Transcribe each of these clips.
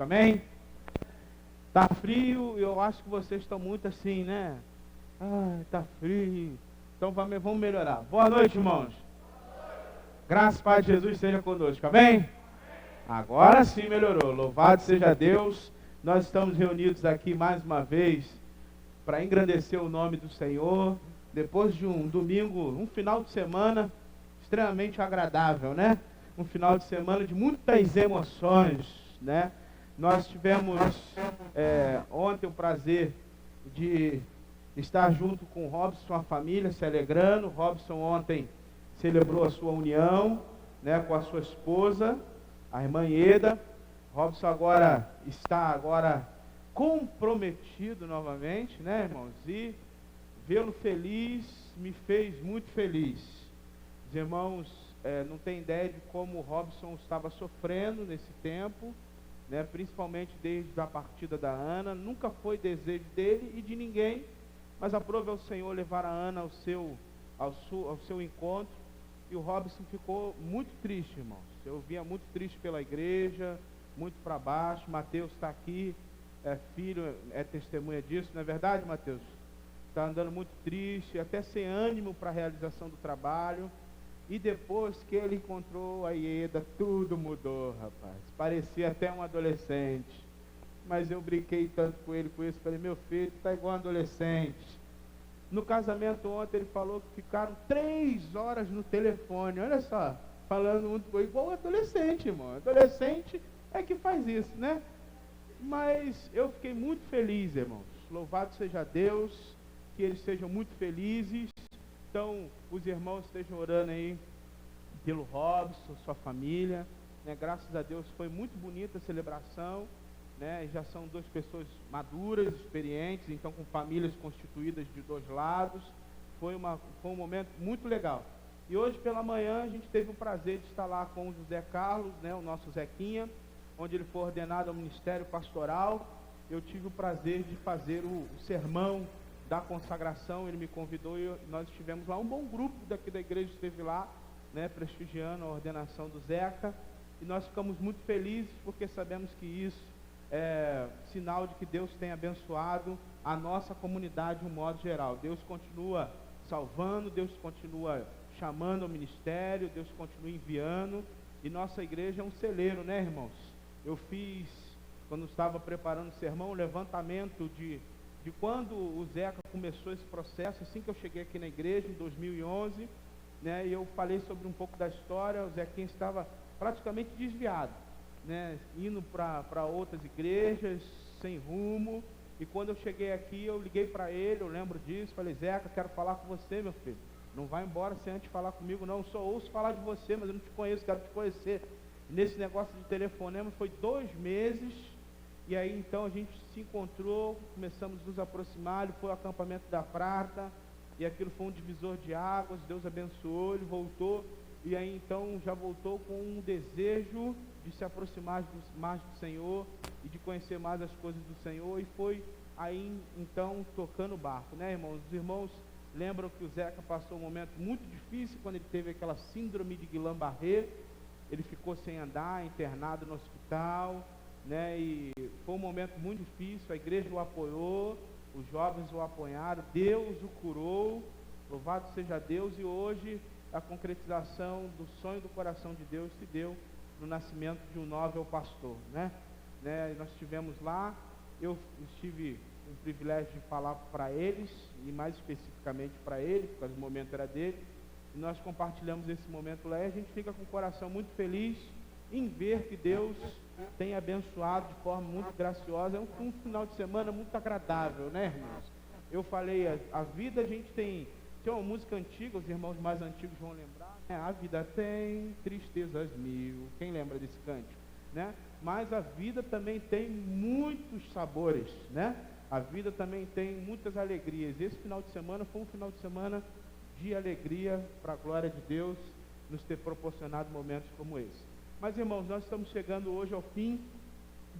amém? Tá frio e eu acho que vocês estão muito assim, né? Ai, tá frio. Então vamos melhorar. Boa noite, irmãos. Graças a Pai de Jesus seja conosco, amém? Agora sim melhorou. Louvado seja Deus. Nós estamos reunidos aqui mais uma vez para engrandecer o nome do Senhor. Depois de um domingo, um final de semana extremamente agradável, né? Um final de semana de muitas emoções, né? Nós tivemos ontem o prazer de estar junto com o Robson, a família, se alegrando. O Robson ontem celebrou a sua união, né, com a sua esposa, a irmã Ieda. Robson está comprometido novamente, né, irmãos? E vê-lo feliz me fez muito feliz. Os irmãos não têm ideia de como o Robson estava sofrendo nesse tempo, né, principalmente desde a partida da Ana. Nunca foi desejo dele e de ninguém, mas aprove ao Senhor levar a Ana ao seu encontro. E o Robson ficou muito triste, irmãos. Eu via muito triste pela igreja, muito para baixo. Mateus está aqui, filho, é testemunha disso, não é verdade, Mateus? Está andando muito triste, até sem ânimo para a realização do trabalho. E depois que ele encontrou a Ieda, tudo mudou, rapaz. Parecia até um adolescente. Mas eu brinquei tanto com ele com isso. Falei, meu filho, está igual um adolescente. No casamento ontem ele falou que ficaram 3 horas no telefone. Olha só, falando igual um adolescente, irmão. Adolescente é que faz isso, né? Mas eu fiquei muito feliz, irmãos. Louvado seja Deus, que eles sejam muito felizes. Então, os irmãos estejam orando aí pelo Robson, sua família, né? Graças a Deus foi muito bonita a celebração, né? Já são 2 pessoas maduras, experientes, então com famílias constituídas de 2 lados. Foi um momento muito legal. E hoje pela manhã a gente teve o prazer de estar lá com o José Carlos, né? O nosso Zequinha, onde ele foi ordenado ao ministério pastoral. Eu tive o prazer de fazer o sermão da consagração. Ele me convidou e nós estivemos lá, um bom grupo daqui da igreja esteve lá, né, prestigiando a ordenação do Zeca, e nós ficamos muito felizes porque sabemos que isso é sinal de que Deus tem abençoado a nossa comunidade de um modo geral. Deus continua salvando, Deus continua chamando ao ministério, Deus continua enviando, e nossa igreja é um celeiro, né, irmãos? Eu fiz, quando estava preparando o sermão, um levantamento de quando o Zeca começou esse processo, assim que eu cheguei aqui na igreja, em 2011, né, e eu falei sobre um pouco da história. O Zequinha estava praticamente desviado, né, indo para outras igrejas, sem rumo, e quando eu cheguei aqui, eu liguei para ele, eu lembro disso, falei, Zeca, quero falar com você, meu filho, não vai embora sem antes falar comigo não, eu só ouço falar de você, mas eu não te conheço, quero te conhecer. E nesse negócio de telefonema, foi 2 meses, e aí então a gente se encontrou, começamos a nos aproximar. Ele foi ao acampamento da Prata, e aquilo foi um divisor de águas. Deus abençoou, ele voltou, e aí então já voltou com um desejo de se aproximar mais do Senhor, e de conhecer mais as coisas do Senhor, e foi aí então tocando o barco, né, irmãos? Os irmãos lembram que o Zeca passou um momento muito difícil, quando ele teve aquela síndrome de Guillain-Barré. Ele ficou sem andar, internado no hospital, né, e foi um momento muito difícil. A igreja o apoiou, os jovens o apoiaram, Deus o curou, louvado seja Deus. E hoje a concretização do sonho do coração de Deus se deu no nascimento de um novo pastor, né? Nós estivemos lá, eu tive o privilégio de falar para eles, e mais especificamente para ele, porque o momento era dele, e nós compartilhamos esse momento lá, e a gente fica com o coração muito feliz em ver que Deus tem abençoado de forma muito graciosa. É um final de semana muito agradável, né, irmãos? Eu falei, a vida a gente tem uma música antiga, os irmãos mais antigos vão lembrar, né? A vida tem tristezas mil, quem lembra desse cântico, né? Mas a vida também tem muitos sabores, né? A vida também tem muitas alegrias. Esse final de semana foi um final de semana de alegria, para a glória de Deus nos ter proporcionado momentos como esse. Mas, irmãos, nós estamos chegando hoje ao fim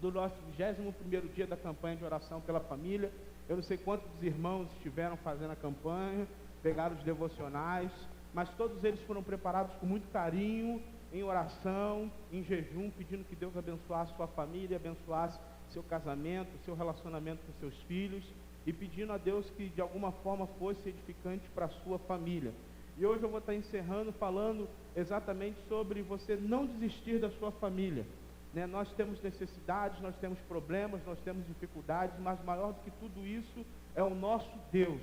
do nosso 21º dia da campanha de oração pela família. Eu não sei quantos irmãos estiveram fazendo a campanha, pegaram os devocionais, mas todos eles foram preparados com muito carinho, em oração, em jejum, pedindo que Deus abençoasse sua família, abençoasse seu casamento, seu relacionamento com seus filhos, e pedindo a Deus que de alguma forma fosse edificante para a sua família. E hoje eu vou estar encerrando falando exatamente sobre você não desistir da sua família. Nós temos necessidades, nós temos problemas, nós temos dificuldades, mas maior do que tudo isso é o nosso Deus.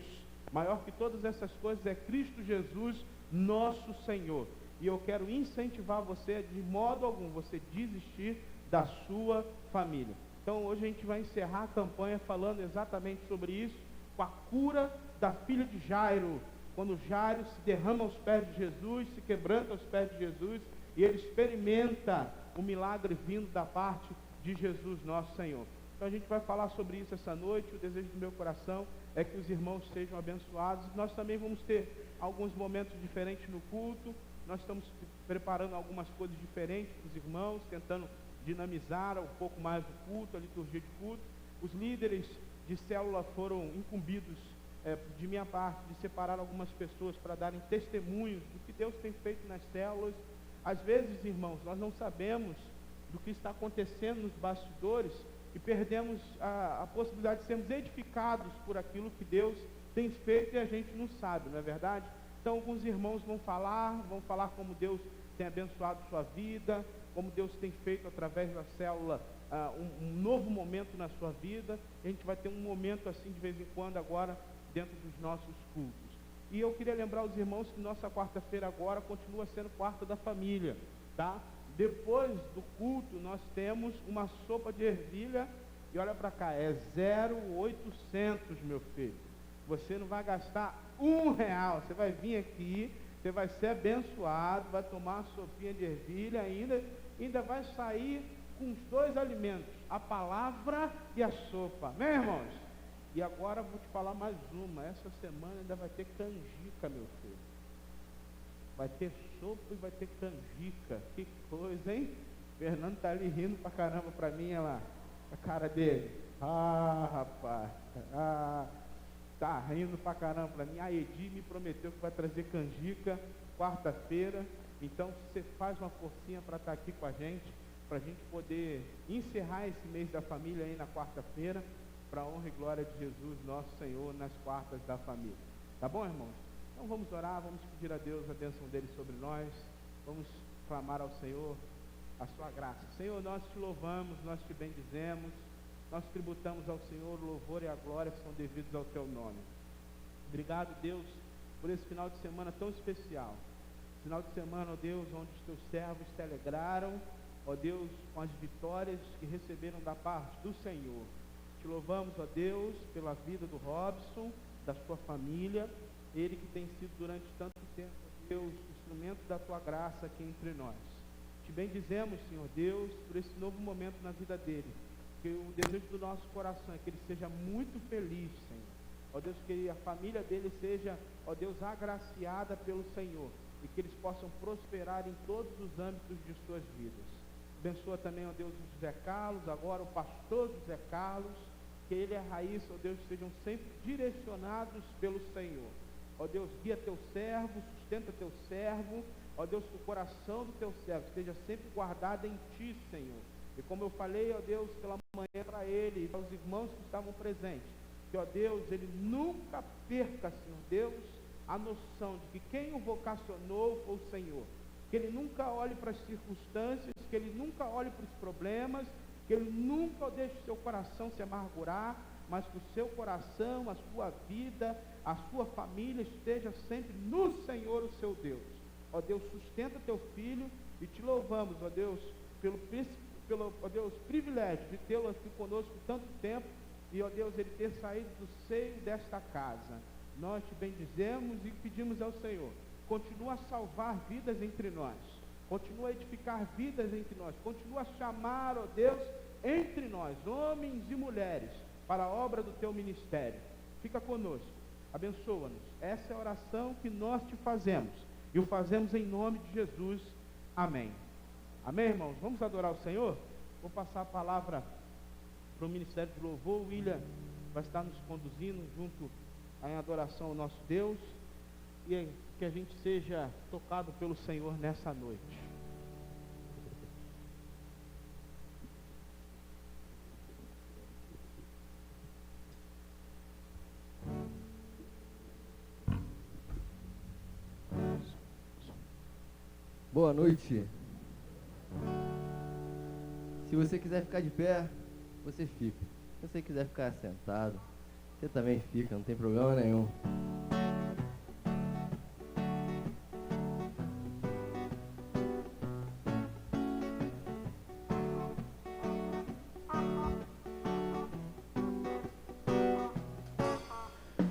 Maior que todas essas coisas é Cristo Jesus, nosso Senhor. E eu quero incentivar você, de modo algum, você desistir da sua família. Então hoje a gente vai encerrar a campanha falando exatamente sobre isso, com a cura da filha de Jairo. Quando Jairo se derrama aos pés de Jesus, se quebranta aos pés de Jesus, e ele experimenta o milagre vindo da parte de Jesus, nosso Senhor. Então a gente vai falar sobre isso essa noite. O desejo do meu coração é que os irmãos sejam abençoados. Nós também vamos ter alguns momentos diferentes no culto. Nós estamos preparando algumas coisas diferentes para os irmãos, tentando dinamizar um pouco mais o culto, a liturgia de culto. Os líderes de célula foram incumbidos, de minha parte, de separar algumas pessoas para darem testemunhos do que Deus tem feito nas células. Às vezes, irmãos, nós não sabemos do que está acontecendo nos bastidores e perdemos a possibilidade de sermos edificados por aquilo que Deus tem feito e a gente não sabe, não é verdade? Então alguns irmãos vão falar como Deus tem abençoado sua vida, como Deus tem feito através da célula um novo momento na sua vida. A gente vai ter um momento assim de vez em quando agora dentro dos nossos cultos. E eu queria lembrar os irmãos que nossa quarta-feira agora continua sendo quarta da família, tá? Depois do culto nós temos uma sopa de ervilha, e olha para cá, é 0,800, meu filho. Você não vai gastar R$1, você vai vir aqui, você vai ser abençoado, vai tomar uma sopinha de ervilha, ainda vai sair com os dois alimentos, a palavra e a sopa, né, irmãos? E agora vou te falar mais uma, essa semana ainda vai ter canjica, meu filho. Vai ter sopa e vai ter canjica. Que coisa, hein? Fernando está ali rindo pra caramba pra mim, olha lá, a cara dele. Rapaz, tá rindo pra caramba pra mim. A Edi me prometeu que vai trazer canjica quarta-feira. Então você faz uma forcinha para estar aqui com a gente, para a gente poder encerrar esse mês da família aí na quarta-feira, para a honra e glória de Jesus, nosso Senhor, nas quartas da família. Tá bom, irmãos? Então vamos orar, vamos pedir a Deus a bênção dele sobre nós, vamos clamar ao Senhor a sua graça. Senhor, nós te louvamos, nós te bendizemos, nós tributamos ao Senhor o louvor e a glória que são devidos ao teu nome. Obrigado, Deus, por esse final de semana tão especial. Final de semana, ó Deus, onde os teus servos te alegraram, ó Deus, com as vitórias que receberam da parte do Senhor. Te louvamos, ó Deus, pela vida do Robson, da sua família, ele que tem sido durante tanto tempo, ó Deus, instrumento da tua graça aqui entre nós. Te bendizemos, Senhor Deus, por esse novo momento na vida dele, que o desejo do nosso coração é que ele seja muito feliz, Senhor. Ó Deus, que a família dele seja, ó Deus, agraciada pelo Senhor, e que eles possam prosperar em todos os âmbitos de suas vidas. Abençoa também, ó Deus, o José Carlos, agora o pastor José Carlos, que ele e a Raíssa, ó Deus, sejam sempre direcionados pelo Senhor. Ó Deus, guia teu servo, sustenta teu servo, ó Deus, que o coração do teu servo esteja sempre guardado em ti, Senhor. E como eu falei, ó Deus, pela manhã para ele e para os irmãos que estavam presentes, que, ó Deus, ele nunca perca, Senhor Deus, a noção de que quem o vocacionou foi o Senhor. Que ele nunca olhe para as circunstâncias, que ele nunca olhe para os problemas, que ele nunca deixe o seu coração se amargurar, mas que o seu coração, a sua vida, a sua família esteja sempre no Senhor, o seu Deus. Ó Deus, sustenta teu filho e te louvamos, ó Deus, pelo ó Deus, privilégio de tê-lo aqui conosco tanto tempo e, ó Deus, ele ter saído do seio desta casa. Nós te bendizemos e pedimos ao Senhor, continua a salvar vidas entre nós, continua a edificar vidas entre nós, continua a chamar, ó Deus, entre nós, homens e mulheres, para a obra do teu ministério. Fica conosco, abençoa-nos. Essa é a oração que nós te fazemos, e o fazemos em nome de Jesus. Amém. Amém, irmãos? Vamos adorar o Senhor? Vou passar a palavra para o Ministério de Louvor. O William vai estar nos conduzindo junto em adoração ao nosso Deus, e que a gente seja tocado pelo Senhor nessa noite. Boa noite. Se você quiser ficar de pé, você fica. Se você quiser ficar sentado, você também fica, não tem problema nenhum.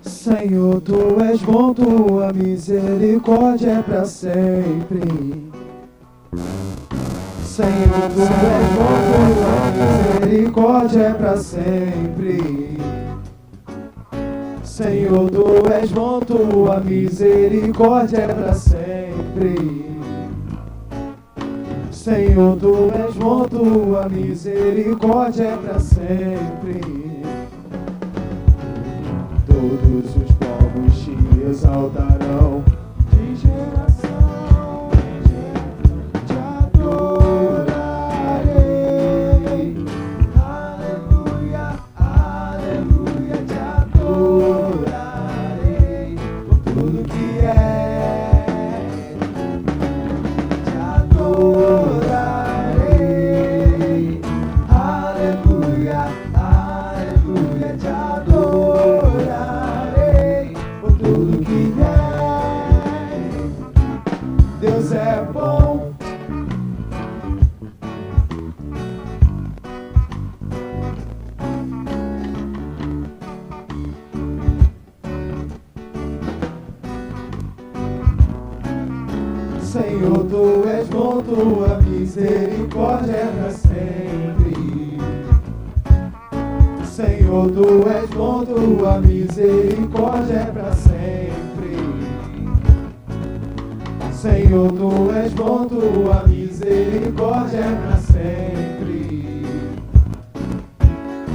Senhor, Tu és bom, Tua misericórdia é para sempre. Senhor, Tu és bom, Tua misericórdia é para sempre. Senhor, Tu és bom, Tua misericórdia é para sempre. Senhor, Tu és bom, Tua misericórdia é para sempre. Todos os povos te exaltarão, de geração em geração te adorarei. Aleluia, aleluia, te adorarei por tudo que é, te adorarei. Aleluia, aleluia, te adorarei por tudo que é. Deus é bom. Senhor, Tu és bom, Tua misericórdia é para sempre. Senhor, Tu és bom, Tua misericórdia é para sempre. Senhor, Tu és bom, Tua misericórdia é para sempre.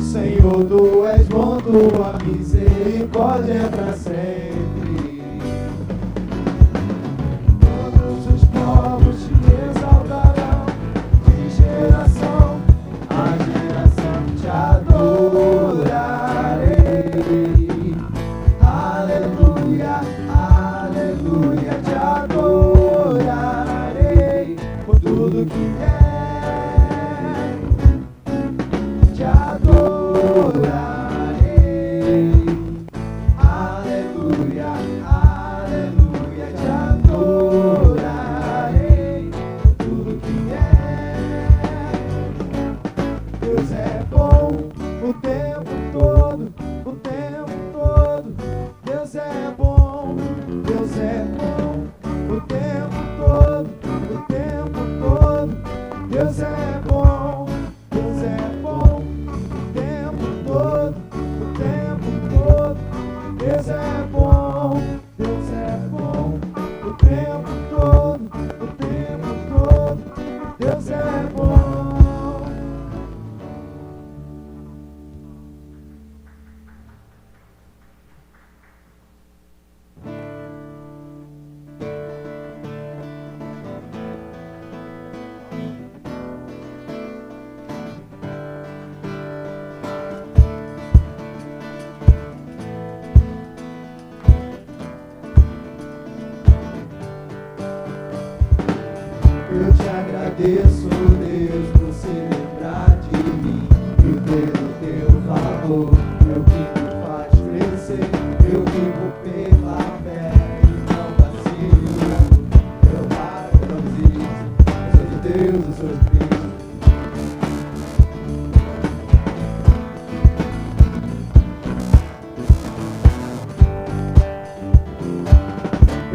Senhor, Tu és bom, Tua misericórdia é para sempre. Todos os povos te exaltarão, de geração a geração te adorarei. Aleluia, aleluia, te adorarei por tudo que é. Te adorarei. Aleluia, aleluia, te adorarei por tudo que é. Deus é bom o tempo todo, o tempo todo. Deus é bom, Deus é bom o tempo todo, o tempo todo. Deus é bom, Deus é bom o tempo todo, o tempo todo. Deus é bom, Deus é bom o tempo todo, o tempo todo. Deus é bom. Eu te agradeço, Deus, por se lembrar de mim e pelo teu favor. É o que me faz crescer. Eu vivo pela fé e não vacilo. Eu paro, não desisto. Eu sou de Deus, eu sou de Cristo.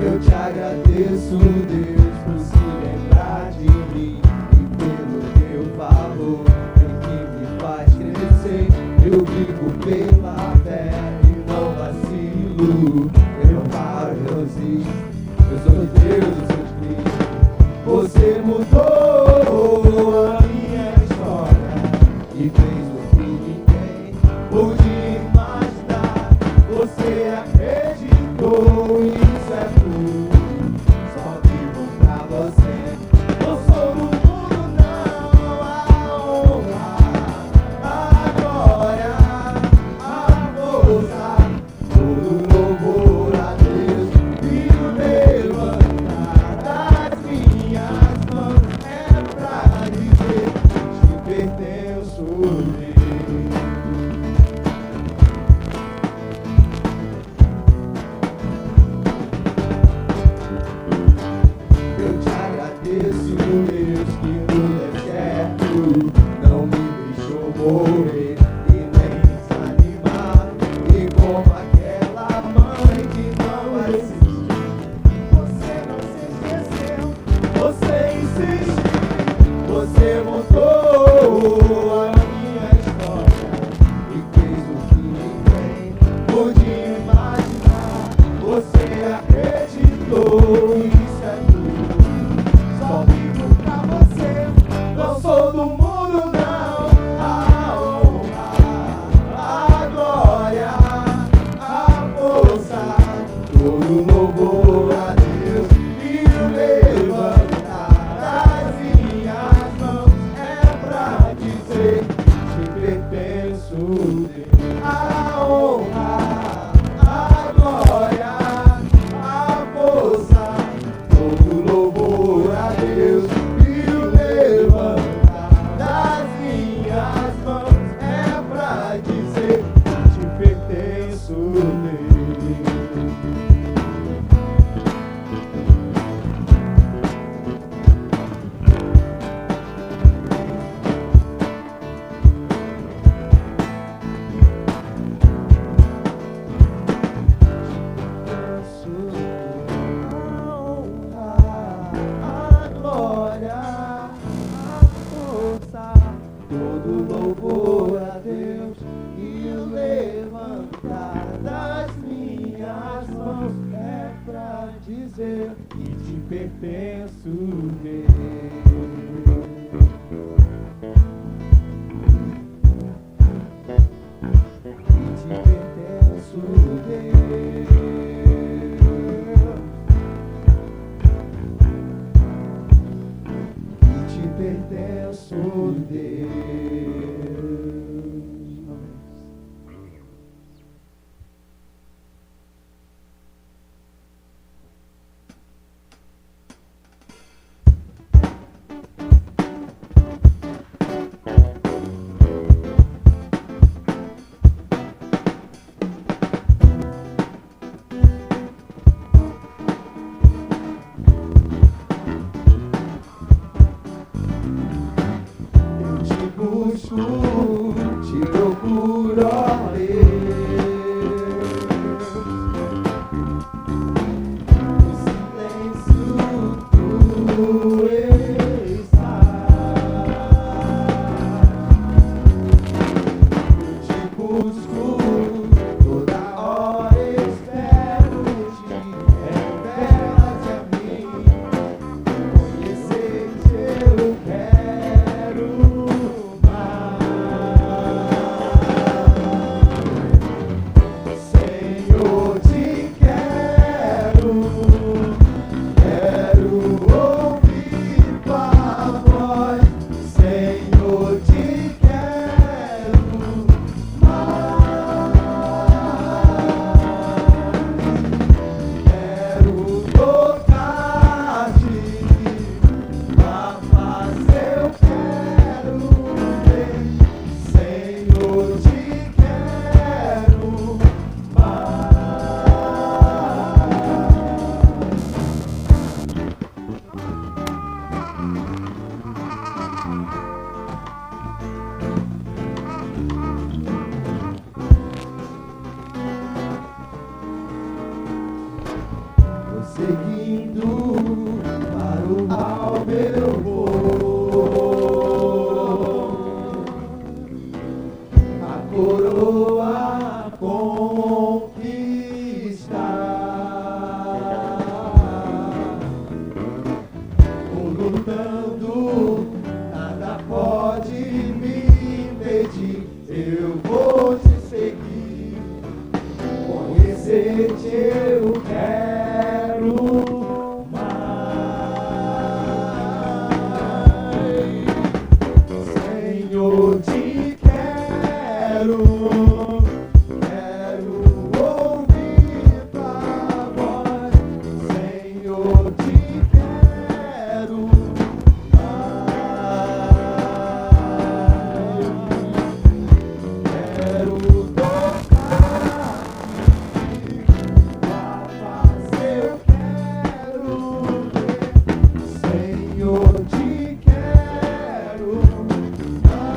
Eu te agradeço, Deus, por se lembrar de mim e pelo teu favor. É o que me faz crescer. Eu vivo pela fé e não vacilo. Eu não paro, eu não desisto. Eu sou de Deus, eu sou de Cristo. Você mudou a minha história e fez o que ninguém pôde imaginar. Você acreditou, isso é tudo. Só vivo pra você. Não sou do mundo, não. A honra, a glória, a dizer que te pertenço, Deus. Que te pertenço, Deus. Que te pertenço, Deus. Te procuro, ó Deus. No silêncio tu estás. Eu te busco, toda hora espero-te. Revela-te a mim, conhecer-te eu quero. Senhor, te quero, quero ouvir tua voz. Senhor, te quero mais. Quero tocar-te, tua face eu quero ver. Senhor, te quero mais. Seguindo para o alvo eu vou, a coroa conquistar. Lutando, nada pode me impedir. Eu vou te seguir, conhecer-te eu quero mais. Senhor, te quero, quero ouvir tua voz. Senhor, te quero mais. Quero tocar-te, tua face eu quero ver. Senhor, te quero mais.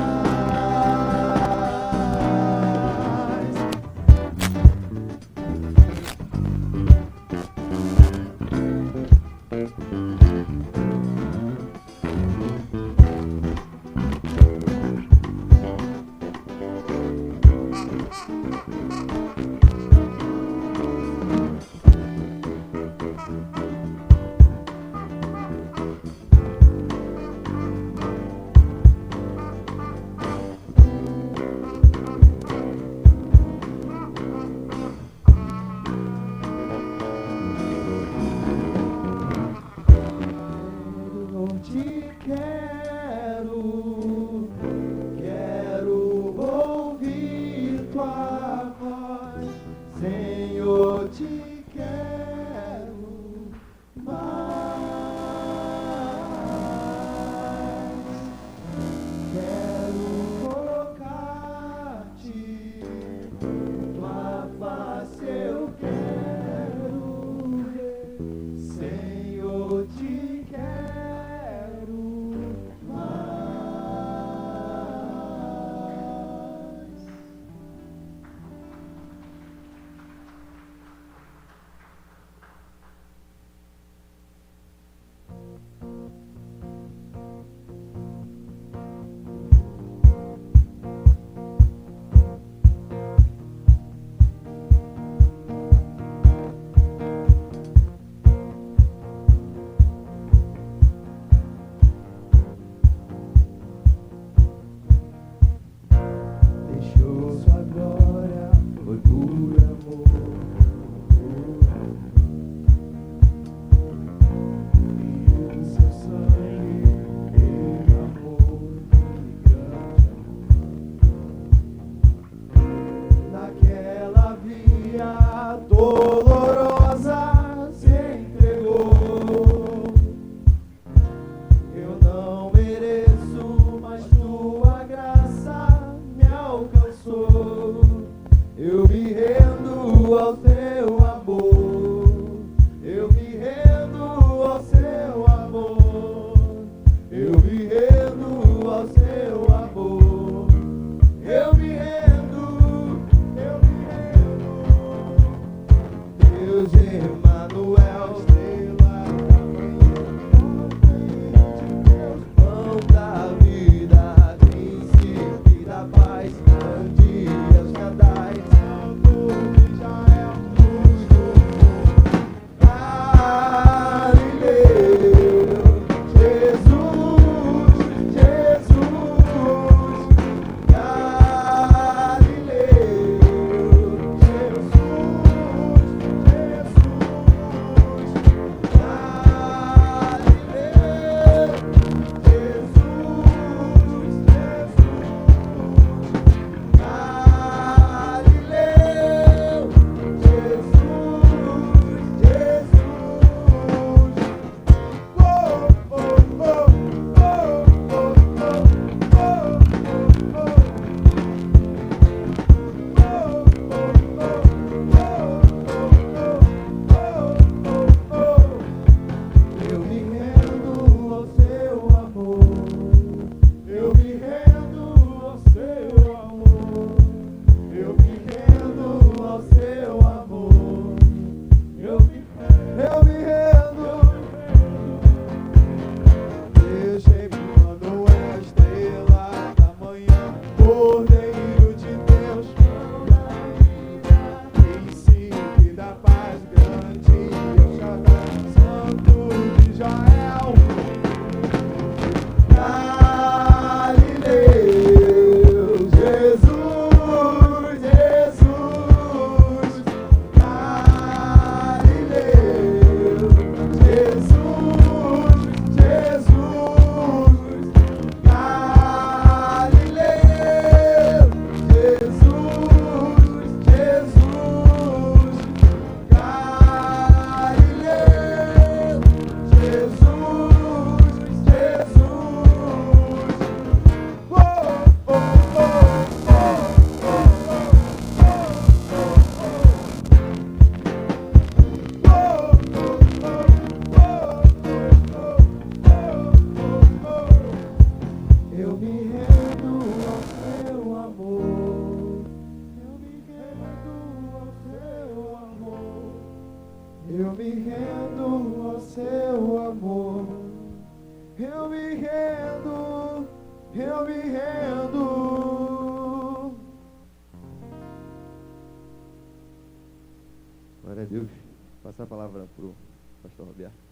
Eu me rendo ao seu amor. Eu me rendo, eu me rendo. Glória a Deus. Passa a palavra para o pastor Roberto.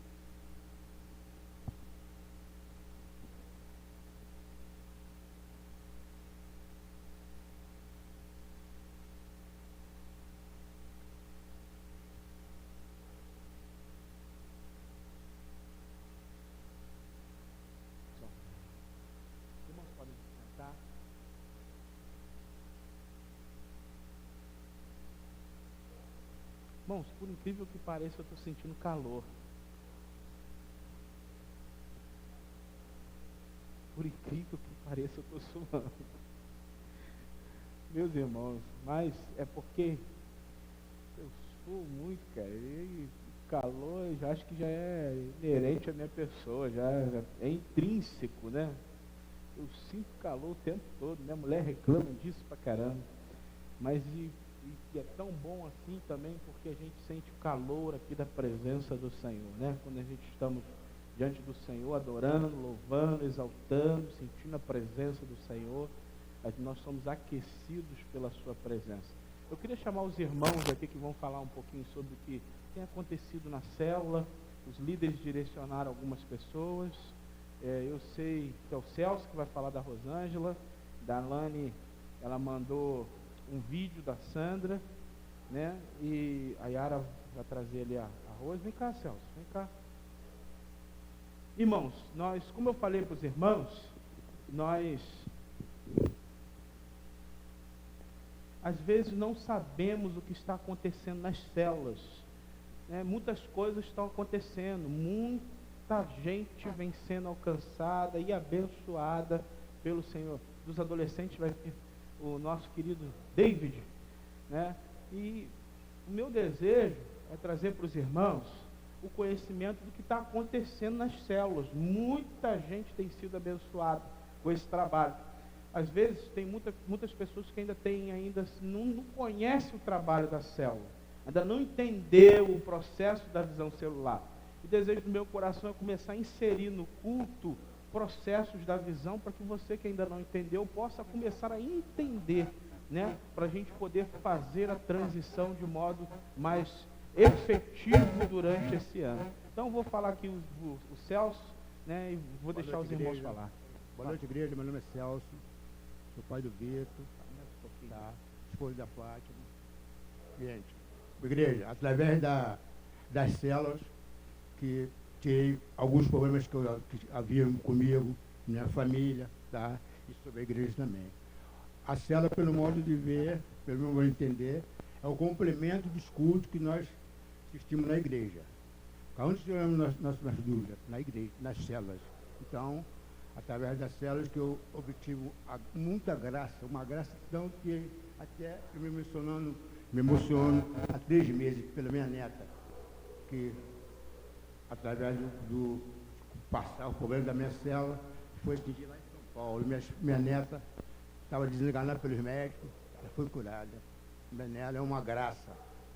Irmãos, podem se sentar. Irmãos, por incrível que pareça, eu estou sentindo calor. Por incrível que pareça, eu estou suando. Meus irmãos, mas é porque eu suo muito, cara. E o calor, eu já acho que já é inerente à minha pessoa, já é intrínseco, né? Eu sinto calor o tempo todo. Minha mulher reclama disso pra caramba. Mas e é tão bom assim também, porque a gente sente o calor aqui da presença do Senhor, né? Quando a gente estamos diante do Senhor, adorando, louvando, exaltando, sentindo a presença do Senhor, nós somos aquecidos pela sua presença. Eu queria chamar os irmãos aqui que vão falar um pouquinho sobre o que tem acontecido na célula. Os líderes direcionaram algumas pessoas. Eu sei que é o Celso que vai falar da Rosângela. Da Alane, ela mandou um vídeo da Sandra, né? E a Yara vai trazer ali a Rose. Vem cá, Celso, vem cá. Irmãos, nós, como eu falei para os irmãos, nós às vezes não sabemos o que está acontecendo nas células, né? Muitas coisas estão acontecendo, muita gente vem sendo alcançada e abençoada pelo Senhor. Dos adolescentes vai vir o nosso querido David, né? E o meu desejo é trazer para os irmãos o conhecimento do que está acontecendo nas células. Muita gente tem sido abençoada com esse trabalho. Às vezes tem muitas pessoas que não conhecem o trabalho da célula, ainda não entendeu o processo da visão celular. O desejo do meu coração é começar a inserir no culto processos da visão, para que você que ainda não entendeu possa começar a entender, né? Para a gente poder fazer a transição de modo mais efetivo durante esse ano. Então vou falar aqui o Celso, né? E vou deixar os irmãos falar. Boa noite, igreja. Meu nome é Celso, sou pai do Vitor, tá? Esposo da Fátima. Gente, igreja, através das células que tirei alguns problemas que havia comigo, minha família, tá? E sobre a igreja também. A célula, pelo modo de ver, pelo meu modo de entender, é o complemento dos cultos que nós assistimos na igreja. Onde tivemos nossas dúvidas? Na igreja, nas células. Então, através das células que eu obtive muita graça, uma graça tão que até eu me emociono há 3 meses pela minha neta, que através do passar o problema da minha célula, foi atingir lá em São Paulo. Minha neta estava desenganada pelos médicos, ela foi curada. Minha neta é uma graça.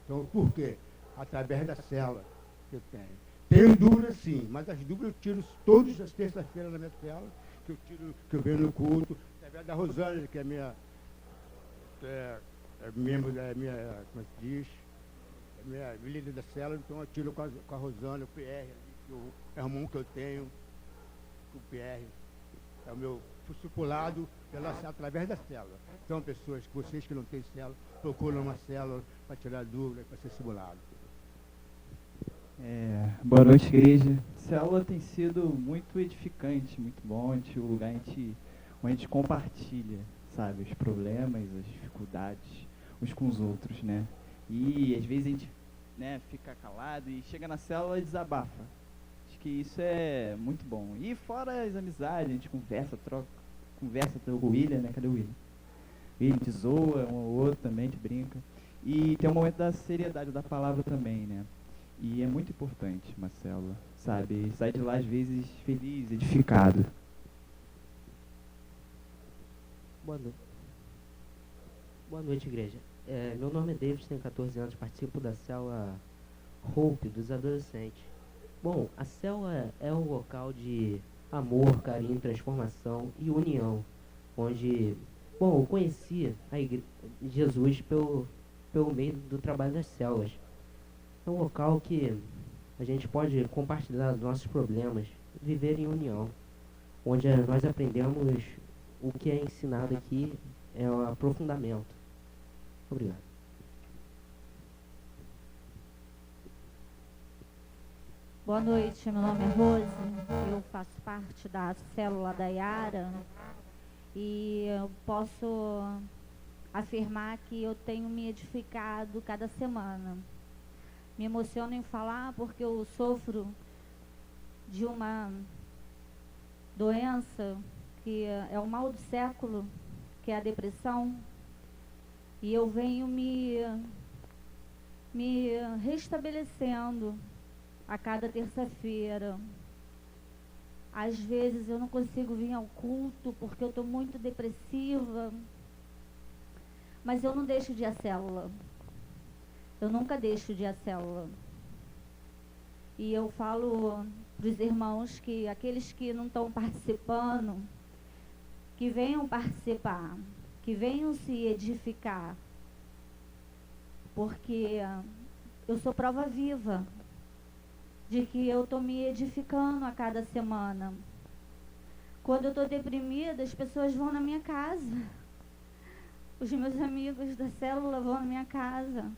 Então, por quê? Através da célula que eu tenho. Tenho dúvidas sim, mas as dúvidas eu tiro todas as terças-feiras na minha célula, que eu venho no culto, através da Rosângela, que é minha membro da minha, como é que diz? Minha líder da célula, então eu tiro com a Rosângela, o PR, é o irmão que eu tenho, o PR, é o meu discipulado através da célula. Então, pessoas, vocês que não têm célula, procuram uma célula para tirar dúvidas, para ser simulado. Boa noite, igreja. Célula tem sido muito edificante, muito bom, o lugar onde a gente compartilha, sabe, os problemas, as dificuldades uns com os outros, né? E às vezes a gente, né, fica calado e chega na célula e desabafa. Acho que isso é muito bom. E fora as amizades, a gente conversa com o William, né? Cadê o William? O William te zoa, um ou outro também, te brinca. E tem um momento da seriedade da palavra também, né? E é muito importante uma célula, sabe? Sai de lá às vezes feliz, edificado. Boa noite, igreja. Meu nome é David, tenho 14 anos, participo da célula Hope, dos adolescentes. Bom, a célula é um local de amor, carinho, transformação e união, onde, bom, eu conheci Jesus pelo meio do trabalho das células. É um local que a gente pode compartilhar os nossos problemas, viver em união, onde nós aprendemos o que é ensinado aqui, é o aprofundamento. Obrigado. Boa noite, meu nome é Rose, eu faço parte da célula da Yara e eu posso afirmar que eu tenho me edificado cada semana. Me emociono em falar porque eu sofro de uma doença que é o mal do século, que é a depressão, e eu venho me restabelecendo a cada terça-feira. Às vezes eu não consigo vir ao culto porque eu estou muito depressiva, mas eu não deixo de ir à célula. Eu nunca deixo de ir à célula. E eu falo para os irmãos que aqueles que não estão participando, que venham participar, que venham se edificar, porque eu sou prova viva de que eu estou me edificando a cada semana. Quando eu estou deprimida, as pessoas vão na minha casa. Os meus amigos da célula vão na minha casa.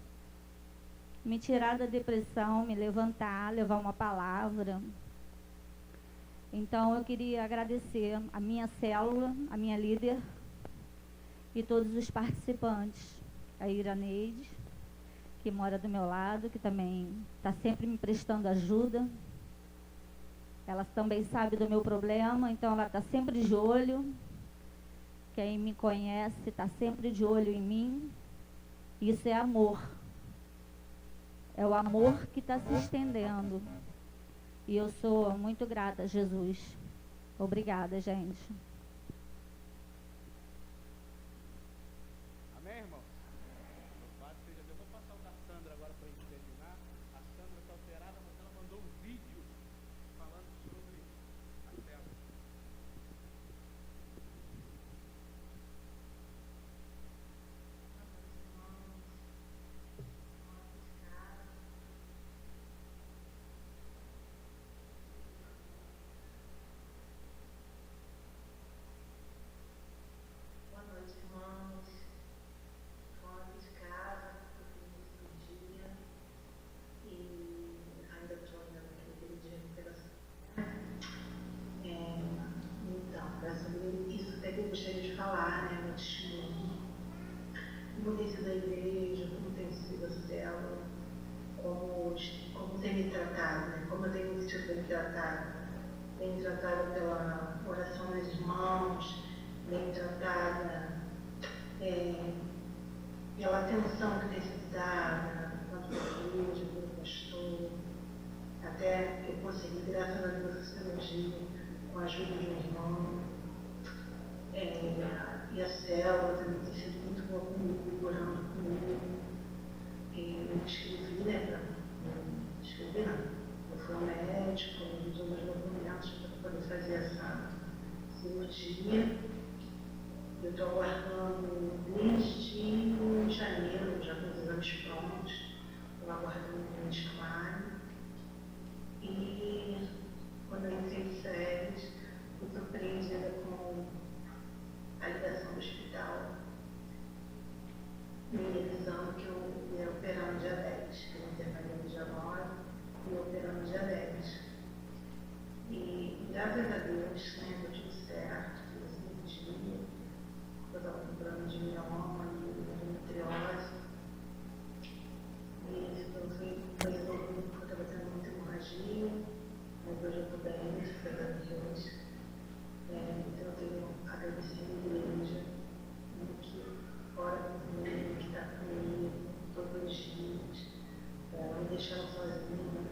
Me tirar da depressão, me levantar, levar uma palavra. Então eu queria agradecer a minha célula, a minha líder e todos os participantes. A Iraneide, que mora do meu lado, que também está sempre me prestando ajuda. Ela também sabe do meu problema, então ela está sempre de olho. Quem me conhece está sempre de olho em mim. Isso é amor. É o amor que está se estendendo. E eu sou muito grata a Jesus. Obrigada, gente. Amém, irmão? Louvado seja Deus. Vou passar o da Sandra agora para a gente terminar. A Sandra está alterada, mas ela mandou um vídeo falando sobre a célula. Boa noite, irmãos. Estou aqui de casa, no dia, e ainda estou olhando aquele dia de recuperação. Então, para sobre isso até que eu gostaria de falar, né, meu testemunho. Como tem sido a igreja, como tem sido a célula, como tem me tratado, né, como eu tenho me sentido bem tratada. Bem tratada pela oração dos irmãos, bem tratada pela atenção que tem sido dada, tanto pela igreja, pelo pastor, até que eu consegui, graças a Deus, essa cirurgia, com a ajuda de um irmão. E a célula também tem sido muito boa comigo, orando comigo. Eu escrevi, né, eu fui ao médico, usou meus documentos para poder fazer essa cirurgia. Eu estou aguardando desde janeiro, já com os exames prontos, estou aguardando o médico Mário. E quando eu entrei em férias, fui surpreendida com a ligação do hospital, me avisando que eu ia operar no dia 10, que eu internaria no dia 9 e ia operar no dia 10. E graças a Deus, né, deu tudo certo, fiz esse dia. Eu estava com problema de mioma e endometriose. E isso foi resolvido porque eu estava tendo muita hemorragia, mas hoje eu estou bem, graças a Deus. Então eu tenho agradecido a igreja, que ora comigo, que está comigo todos os dias, não me deixando sozinha.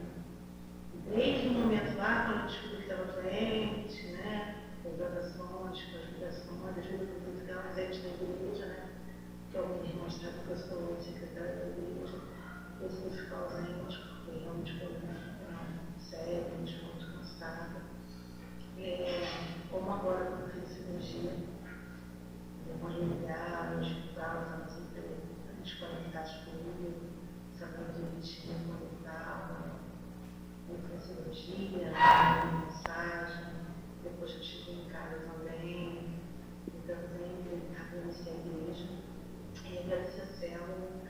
Desde o momento lá, quando eu descobri que estava doente, né, com as orações, com as ligações, a ajuda que eu fui presente na igreja, né, que é o meu irmão está que eu sou secretária da igreja, eu fui ficar ausente, porque realmente foi séria, realmente muito cansada. Como agora quando eu fiz cirurgia, depois de me ligar no hospital, estava sempre desconectados comigo, sabendo direitinho quando eu estava, como foi a cirurgia, mensagem, depois que eu cheguei em casa também, então sempre agradecer a igreja e agradecer a célula.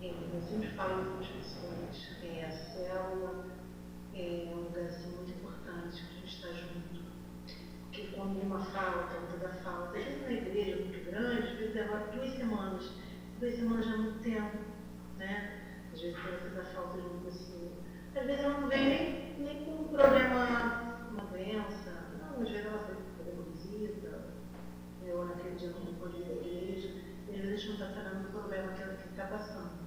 Eu sempre falo para as pessoas, a célula é um lugar assim, muito importante para a gente estar junto. Porque quando uma falta, outra dá falta, às vezes na igreja muito grande, às vezes leva 2 semanas. 2 semanas já é muito tempo, né? Às vezes você dá falta de uma pessoa. Às vezes ela não vem nem com um problema, uma doença. Não, às vezes ela foi fazer uma visita, ou naquele dia não pode ir à igreja. E às vezes a gente não está sabendo do problema que ela está passando.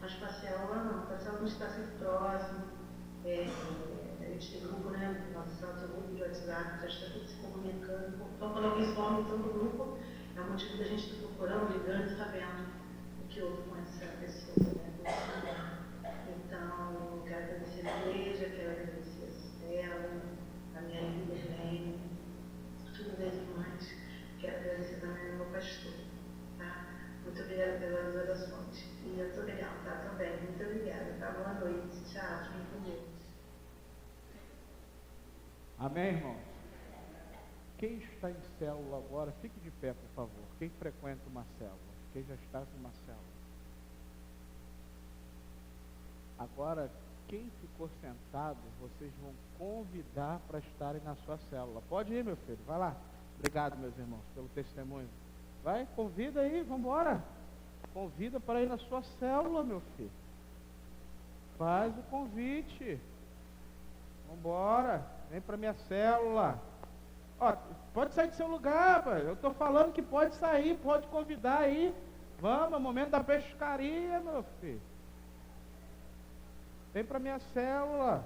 Mas para a célula não, para a célula a gente está sempre próximo. A gente tem grupo, né? Nossa célula tem grupo de WhatsApp, já está tudo se comunicando. Então, quando alguém some então, no grupo, é o motivo da gente estar procurando, ligando e sabendo o que houve com essa pessoa, né? Então, quero agradecer a igreja, quero agradecer a célula, a minha líder, Lene, tudo das mais. Quero agradecer também ao meu pastor, tá? Muito obrigada pelas orações. E eu estou legal, tá? Também. Muito obrigada, tá? Boa noite. Tchau. Fiquem com Deus. Amém, irmãos? Quem está em célula agora, fique de pé, por favor. Quem frequenta uma célula? Quem já está numa célula? Agora, quem ficou sentado, vocês vão convidar para estarem na sua célula. Pode ir, meu filho, vai lá. Obrigado, meus irmãos, pelo testemunho. Vai, convida aí, vamos embora. Convida para ir na sua célula, meu filho. Faz o convite. Vamos embora. Vem para minha célula. Ó, pode sair do seu lugar, pai. Eu estou falando que pode sair, pode convidar aí. Vamos, é o momento da pescaria, meu filho. Vem para minha célula.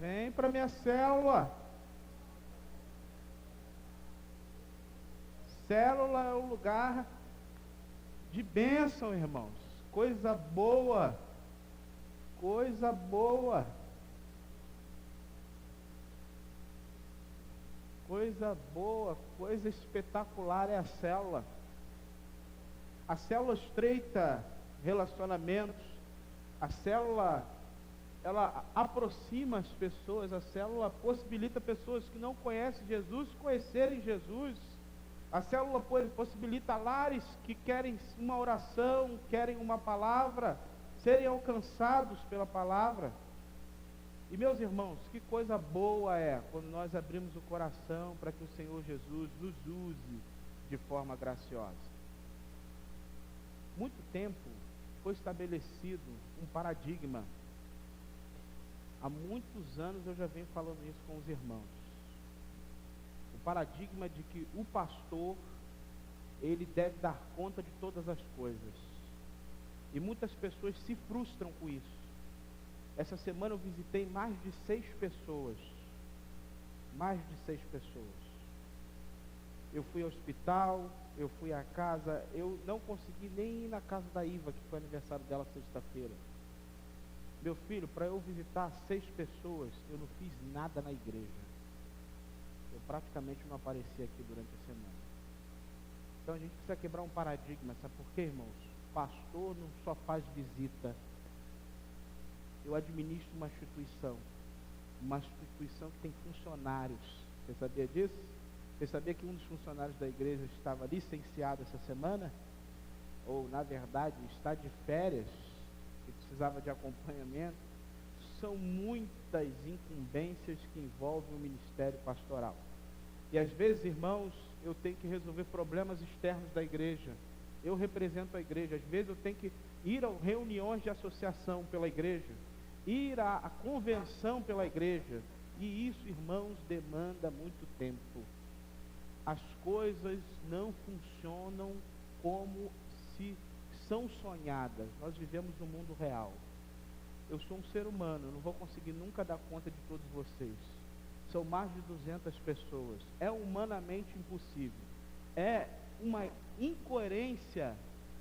Vem para minha célula. Célula é um lugar de bênção, irmãos. Coisa boa. Coisa boa. Coisa boa, coisa espetacular é a célula. A célula estreita relacionamentos. A célula, ela aproxima as pessoas. A célula possibilita pessoas que não conhecem Jesus conhecerem Jesus. A célula possibilita lares que querem uma oração, querem uma palavra, serem alcançados pela palavra. E meus irmãos, que coisa boa é quando nós abrimos o coração para que o Senhor Jesus nos use de forma graciosa. Muito tempo foi estabelecido um paradigma. Há muitos anos eu já venho falando isso com os irmãos. O paradigma de que o pastor, ele deve dar conta de todas as coisas. E muitas pessoas se frustram com isso. Essa semana eu visitei mais de 6 pessoas. Mais de 6 pessoas. Eu fui ao hospital, eu fui à casa, eu não consegui nem ir na casa da Iva, que foi aniversário dela sexta-feira. Meu filho, para eu visitar 6 pessoas, eu não fiz nada na igreja. Eu praticamente não apareci aqui durante a semana. Então a gente precisa quebrar um paradigma, sabe por quê, irmãos? Pastor não só faz visita. Eu administro uma instituição que tem funcionários. Você sabia disso? Você sabia que um dos funcionários da igreja estava licenciado essa semana? Ou, na verdade, está de férias e precisava de acompanhamento? São muitas incumbências que envolvem o ministério pastoral. E às vezes, irmãos, eu tenho que resolver problemas externos da igreja. Eu represento a igreja. Às vezes eu tenho que ir a reuniões de associação pela igreja, ir à convenção pela igreja. E isso, irmãos, demanda muito tempo. As coisas não funcionam como se são sonhadas. Nós vivemos no mundo real. Eu sou um ser humano, eu não vou conseguir nunca dar conta de todos vocês. São mais de 200 pessoas. É humanamente impossível. É uma incoerência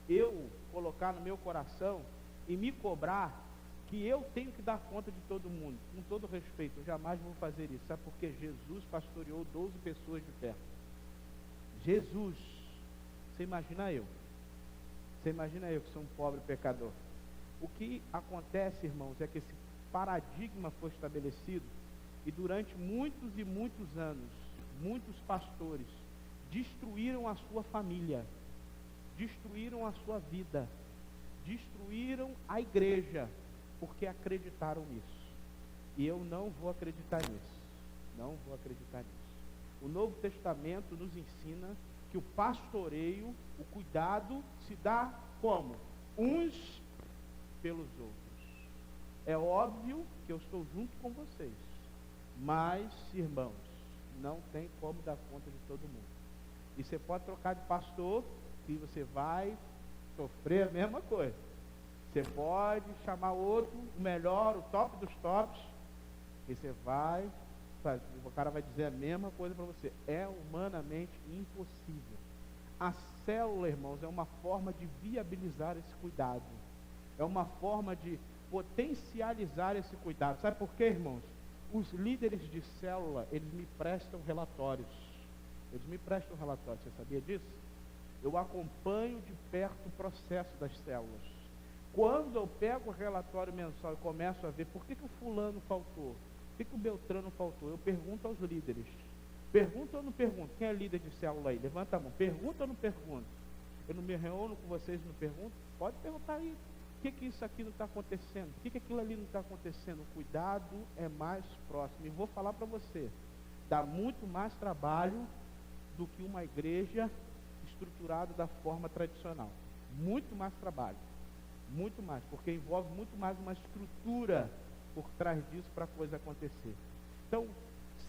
eu colocar no meu coração e me cobrar que eu tenho que dar conta de todo mundo. Com todo respeito, eu jamais vou fazer isso. Sabe por quê? Jesus pastoreou 12 pessoas de perto. Jesus. Você imagina eu. Você imagina eu que sou um pobre pecador. O que acontece, irmãos, é que esse paradigma foi estabelecido e durante muitos e muitos anos, muitos pastores destruíram a sua família, destruíram a sua vida, destruíram a igreja, porque acreditaram nisso. E eu não vou acreditar nisso. Não vou acreditar nisso. O Novo Testamento nos ensina que o pastoreio, o cuidado, se dá como? Uns pelos outros. É óbvio que eu estou junto com vocês, mas, irmãos, não tem como dar conta de todo mundo. E você pode trocar de pastor, que você vai sofrer a mesma coisa. Você pode chamar outro, o melhor, o top dos tops, e você vai fazer, o cara vai dizer a mesma coisa para você. É humanamente impossível. A célula, irmãos, é uma forma de viabilizar esse cuidado. É uma forma de potencializar esse cuidado. Sabe por quê, irmãos? Os líderes de célula, eles me prestam relatórios. Eles me prestam relatórios. Você sabia disso? Eu acompanho de perto o processo das células. Quando eu pego o relatório mensal e começo a ver por que o fulano faltou, por que o Beltrano faltou, eu pergunto aos líderes. Pergunta ou não pergunto? Quem é líder de célula aí? Levanta a mão. Pergunta ou não pergunto? Eu não me reúno com vocês e não pergunto? Pode perguntar aí. Por que isso aqui não está acontecendo? Por que aquilo ali não está acontecendo? O cuidado é mais próximo. E vou falar para você, dá muito mais trabalho do que uma igreja estruturada da forma tradicional. Muito mais trabalho. Muito mais, porque envolve muito mais uma estrutura por trás disso para a coisa acontecer. Então,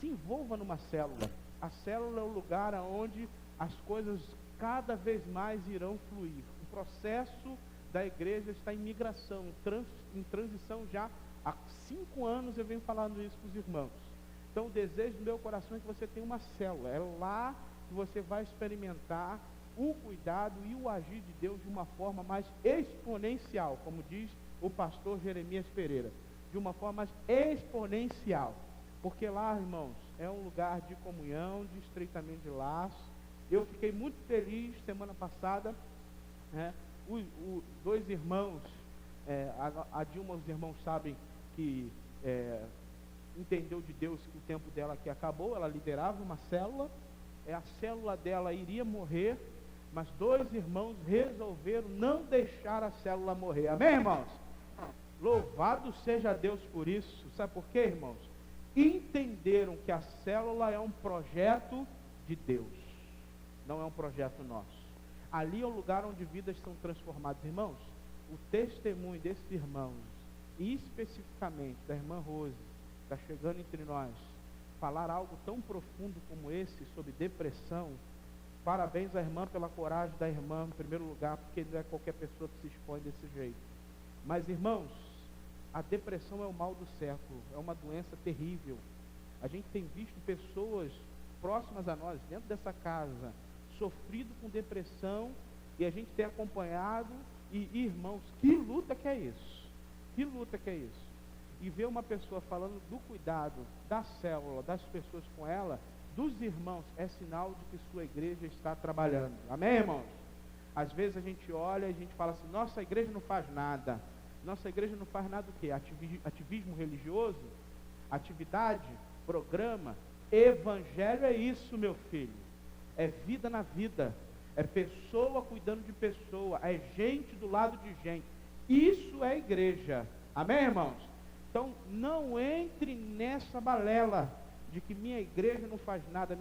se envolva numa célula. A célula é o lugar onde as coisas cada vez mais irão fluir. O processo da igreja está em migração, em transição já há 5 anos eu venho falando isso para os irmãos. Então o desejo do meu coração é que você tenha uma célula. É lá que você vai experimentar o cuidado e o agir de Deus de uma forma mais exponencial, como diz o pastor Jeremias Pereira, de uma forma mais exponencial. Porque lá, irmãos, é um lugar de comunhão, de estreitamento de laços. Eu fiquei muito feliz semana passada, né? Os 2 irmãos, a Dilma, os irmãos sabem que entendeu de Deus que o tempo dela aqui acabou. Ela liderava uma célula, a célula dela iria morrer, mas 2 irmãos resolveram não deixar a célula morrer. Amém, irmãos? Louvado seja Deus por isso. Sabe por quê, irmãos? Entenderam que a célula é um projeto de Deus, não é um projeto nosso. Ali é o lugar onde vidas são transformadas. Irmãos, o testemunho desses irmãos, e especificamente da irmã Rose, está chegando entre nós, falar algo tão profundo como esse sobre depressão. Parabéns à irmã pela coragem da irmã, em primeiro lugar, porque não é qualquer pessoa que se expõe desse jeito. Mas, irmãos, a depressão é o mal do século, é uma doença terrível. A gente tem visto pessoas próximas a nós, dentro dessa casa, sofrido com depressão, e a gente tem acompanhado, e irmãos, que luta que é isso? Que luta que é isso? E ver uma pessoa falando do cuidado da célula, das pessoas com ela, dos irmãos, é sinal de que sua igreja está trabalhando. Amém, irmãos? Às vezes a gente olha e a gente fala assim, nossa igreja não faz nada. Nossa igreja não faz nada o quê? Ativismo religioso? Atividade? Programa? Evangelho é isso, meu filho. É vida na vida, é pessoa cuidando de pessoa, é gente do lado de gente. Isso é igreja. Amém, irmãos? Então, não entre nessa balela de que minha igreja não faz nada.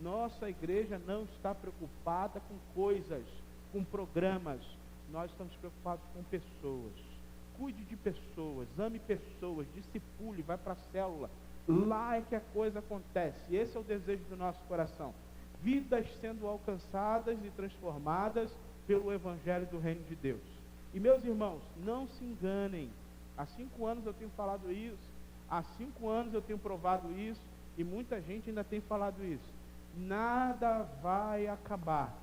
Nossa igreja não está preocupada com coisas, com programas. Nós estamos preocupados com pessoas. Cuide de pessoas, ame pessoas, discipule, vai para a célula. Lá é que a coisa acontece. E esse é o desejo do nosso coração. Vidas sendo alcançadas e transformadas pelo Evangelho do Reino de Deus. E meus irmãos, não se enganem. Há 5 anos eu tenho falado isso, há 5 anos eu tenho provado isso, e muita gente ainda tem falado isso. Nada vai acabar.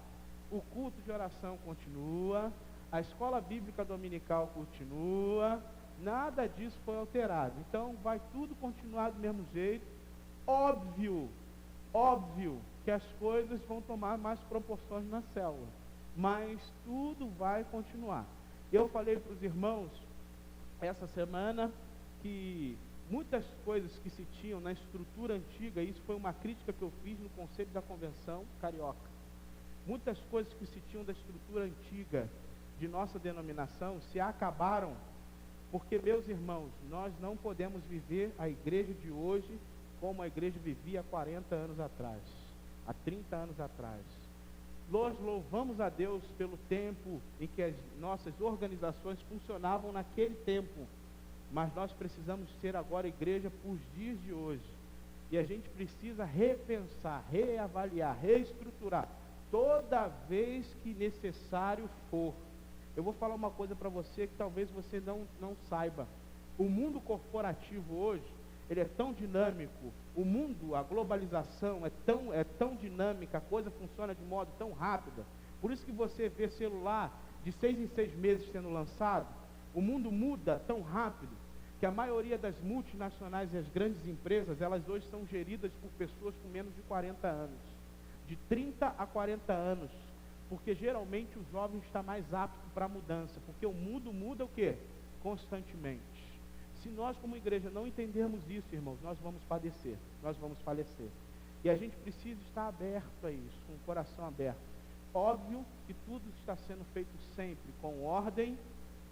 O culto de oração continua, A escola bíblica dominical continua, nada disso foi alterado. Então vai tudo continuar do mesmo jeito. Óbvio que as coisas vão tomar mais proporções na célula, mas tudo vai continuar. Eu falei para os irmãos essa semana que muitas coisas que se tinham na estrutura antiga, isso foi uma crítica que eu fiz no Conselho da Convenção Carioca, muitas coisas que se tinham da estrutura antiga de nossa denominação se acabaram, porque, meus irmãos, nós não podemos viver a igreja de hoje como a igreja vivia há 40 anos atrás, há 30 anos atrás. Nós louvamos a Deus pelo tempo em que as nossas organizações funcionavam naquele tempo, mas nós precisamos ser agora igreja para os dias de hoje. E a gente precisa repensar, reavaliar, reestruturar, toda vez que necessário for. Eu vou falar uma coisa para você que talvez você não saiba. O mundo corporativo hoje, ele é tão dinâmico, o mundo, a globalização é tão dinâmica, a coisa funciona de modo tão rápido. Por isso que você vê celular de 6 em 6 meses sendo lançado. O mundo muda tão rápido que a maioria das multinacionais e as grandes empresas, elas hoje são geridas por pessoas com menos de 40 anos, de 30 a 40 anos, porque geralmente o jovem está mais apto para a mudança, porque o mundo muda o quê? Constantemente. Se nós como igreja não entendermos isso, irmãos, nós vamos padecer, nós vamos falecer. E a gente precisa estar aberto a isso, com o coração aberto. Óbvio que tudo está sendo feito sempre com ordem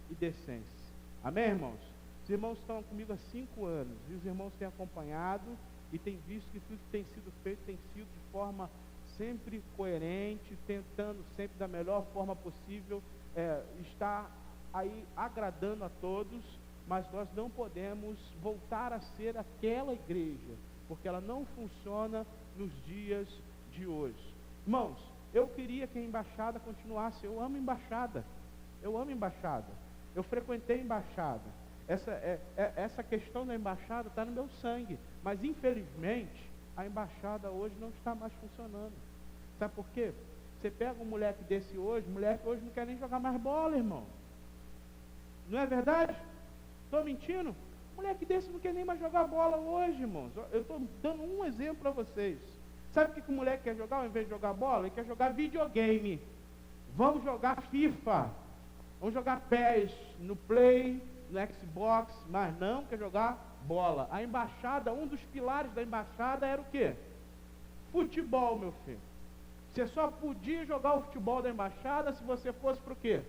e decência. Amém, irmãos? Os irmãos estão comigo há 5 anos, e os irmãos têm acompanhado e têm visto que tudo que tem sido feito tem sido de forma sempre coerente, tentando sempre da melhor forma possível estar aí agradando a todos, mas nós não podemos voltar a ser aquela igreja, porque ela não funciona nos dias de hoje. Irmãos, eu queria que a embaixada continuasse. Eu amo embaixada, eu frequentei embaixada. Essa questão da embaixada está no meu sangue, mas infelizmente a embaixada hoje não está mais funcionando. Sabe por quê? Você pega um moleque desse hoje, moleque hoje não quer nem jogar mais bola, irmão. Não é verdade? Estou mentindo? Moleque desse não quer nem mais jogar bola hoje, irmãos. Eu estou dando um exemplo para vocês. Sabe o que o moleque quer jogar ao invés de jogar bola? Ele quer jogar videogame. Vamos jogar FIFA. Vamos jogar PES no Play, no Xbox, mas não quer jogar bola. A embaixada, um dos pilares da embaixada era o quê? Futebol, meu filho. Você só podia jogar o futebol da embaixada se você fosse para o quê?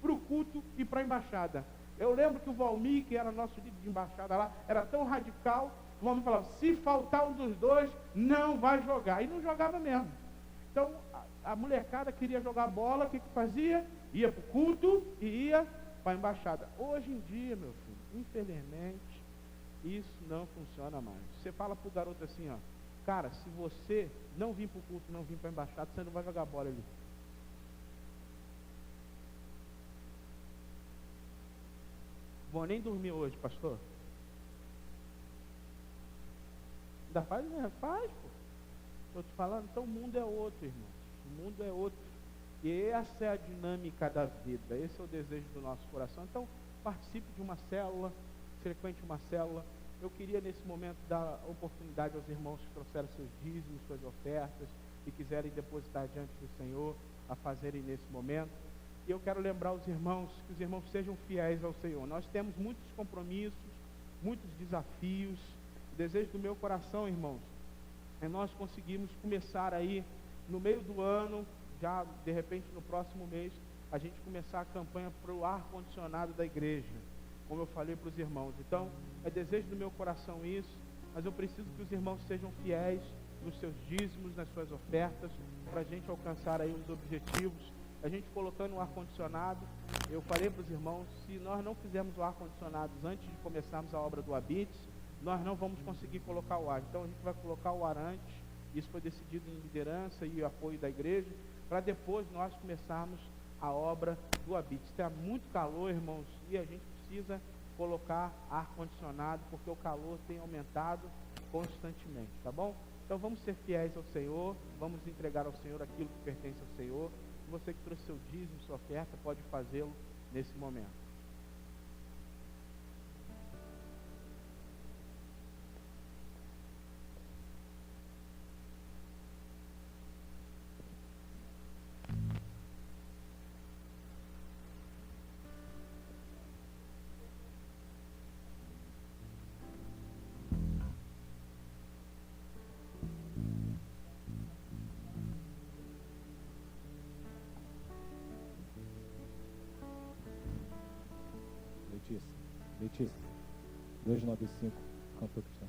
Para o culto e para a embaixada. Eu lembro que o Valmir, que era nosso líder de embaixada lá, era tão radical, o Valmir falava, se faltar um dos dois, não vai jogar. E não jogava mesmo. Então, a molecada queria jogar bola, o que fazia? Ia para o culto e ia para a embaixada. Hoje em dia, meu filho, infelizmente, isso não funciona mais. Você fala para o garoto assim, ó, cara, se você não vir para o culto, não vir para a embaixada, você não vai jogar bola ali. Vou nem dormir hoje, pastor. Ainda faz, né? Faz, pô. Estou te falando, então o mundo é outro, irmãos. O mundo é outro. E essa é a dinâmica da vida. Esse é o desejo do nosso coração. Então, participe de uma célula, frequente uma célula. Eu queria nesse momento dar oportunidade aos irmãos que trouxeram seus dízimos, suas ofertas, e quiserem depositar diante do Senhor, a fazerem nesse momento. E eu quero lembrar os irmãos, que os irmãos sejam fiéis ao Senhor. Nós temos muitos compromissos, muitos desafios. O desejo do meu coração, irmãos, é nós conseguirmos começar aí, no meio do ano, já de repente no próximo mês, a gente começar a campanha para o ar-condicionado da igreja, como eu falei para os irmãos. Então, é desejo do meu coração isso, mas eu preciso que os irmãos sejam fiéis nos seus dízimos, nas suas ofertas, para a gente alcançar aí os objetivos. A gente colocando o ar-condicionado, eu falei para os irmãos, se nós não fizermos o ar-condicionado antes de começarmos a obra do Habites, nós não vamos conseguir colocar o ar. Então a gente vai colocar o ar antes, isso foi decidido em liderança e apoio da igreja, para depois nós começarmos a obra do Habites. Está muito calor, irmãos, e a gente precisa colocar ar-condicionado, porque o calor tem aumentado constantemente, tá bom? Então vamos ser fiéis ao Senhor, vamos entregar ao Senhor aquilo que pertence ao Senhor. você que trouxe seu dízimo, sua oferta, pode fazê-lo nesse momento. Letícia, 295, cantor cristão.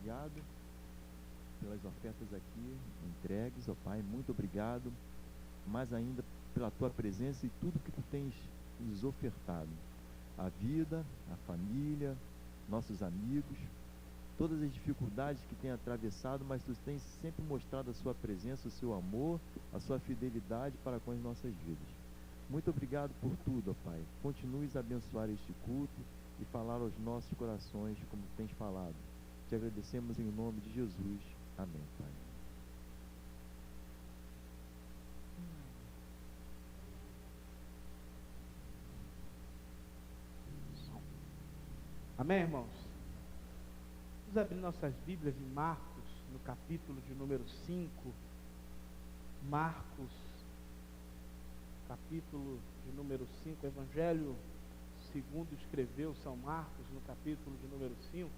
Obrigado pelas ofertas aqui entregues, ó Pai, muito obrigado, mais ainda pela Tua presença e tudo que Tu tens nos ofertado, a vida, a família, nossos amigos, todas as dificuldades que tem atravessado, mas Tu tens sempre mostrado a Sua presença, o Seu amor, a Sua fidelidade para com as nossas vidas. Muito obrigado por tudo, ó Pai. Continues a abençoar este culto e falar aos nossos corações como tens falado. Te agradecemos em nome de Jesus. Amém, Pai. Amém, irmãos? Vamos abrir nossas Bíblias em Marcos, no capítulo de número 5. Marcos, capítulo de número 5, Evangelho segundo escreveu São Marcos no capítulo de número 5.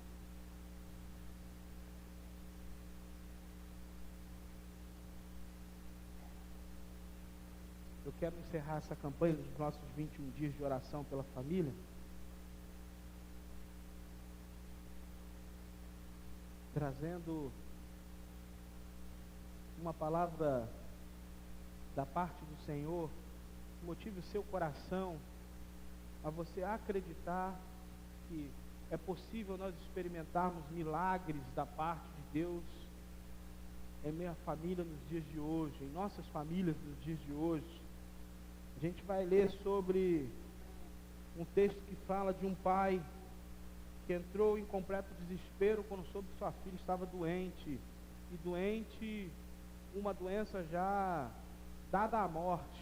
Eu quero encerrar essa campanha dos nossos 21 dias de oração pela família trazendo uma palavra da parte do Senhor que motive o seu coração a você acreditar que é possível nós experimentarmos milagres da parte de Deus em minha família nos dias de hoje, em nossas famílias nos dias de hoje. A gente vai ler sobre um texto que fala de um pai que entrou em completo desespero quando soube que sua filha estava doente, e doente, uma doença já dada à morte.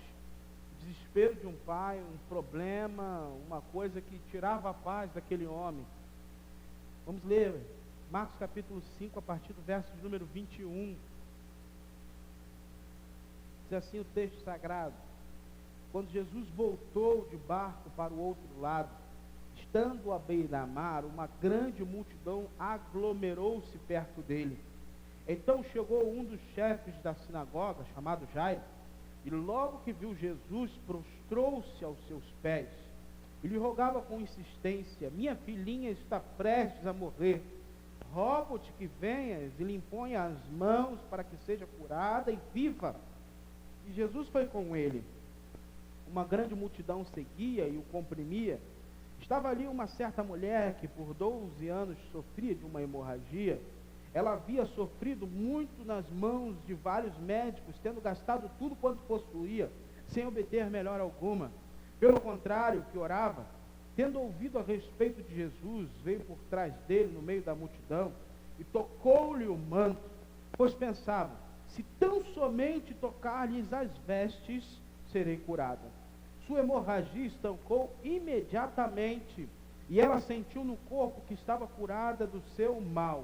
Desespero de um pai, um problema, uma coisa que tirava a paz daquele homem. Vamos ler Marcos capítulo 5, a partir do verso de número 21. Diz assim o texto sagrado: quando Jesus voltou de barco para o outro lado, estando à beira-mar, uma grande multidão aglomerou-se perto dele. Então chegou um dos chefes da sinagoga, chamado Jairo, e logo que viu Jesus, prostrou-se aos seus pés e lhe rogava com insistência: minha filhinha está prestes a morrer, rogo-te que venhas e lhe imponha as mãos para que seja curada e viva. E Jesus foi com ele. Uma grande multidão seguia e o comprimia. Estava ali uma certa mulher que por 12 anos sofria de uma hemorragia. Ela havia sofrido muito nas mãos de vários médicos, tendo gastado tudo quanto possuía, sem obter melhor alguma. Pelo contrário, que orava, tendo ouvido a respeito de Jesus, veio por trás dele, no meio da multidão, e tocou-lhe o manto, pois pensava: se tão somente tocar-lhes as vestes, serei curada. Sua hemorragia estancou imediatamente, e ela sentiu no corpo que estava curada do seu mal.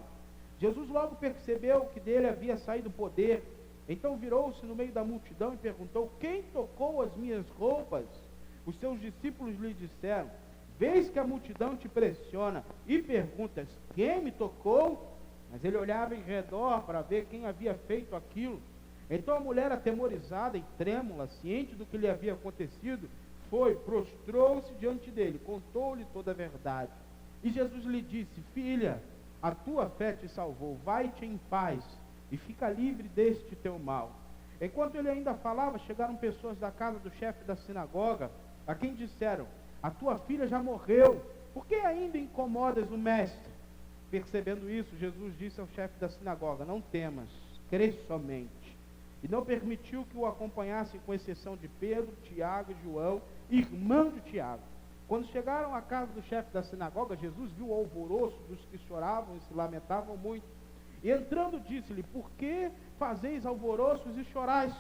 Jesus logo percebeu que dele havia saído poder. Então virou-se no meio da multidão e perguntou: quem tocou as minhas roupas? Os seus discípulos lhe disseram: vês que a multidão te pressiona e perguntas: quem me tocou? Mas ele olhava em redor para ver quem havia feito aquilo. Então a mulher, atemorizada e trêmula, ciente do que lhe havia acontecido, prostrou-se diante dele, contou-lhe toda a verdade. E Jesus lhe disse: filha, a tua fé te salvou, vai-te em paz e fica livre deste teu mal. Enquanto ele ainda falava, chegaram pessoas da casa do chefe da sinagoga, a quem disseram: a tua filha já morreu, por que ainda incomodas o mestre? Percebendo isso, Jesus disse ao chefe da sinagoga: não temas, crê somente. E não permitiu que o acompanhassem, com exceção de Pedro, Tiago e João, irmão de Tiago. Quando chegaram à casa do chefe da sinagoga, Jesus viu o alvoroço dos que choravam e se lamentavam muito. E entrando disse-lhe: por que fazeis alvoroços e chorais?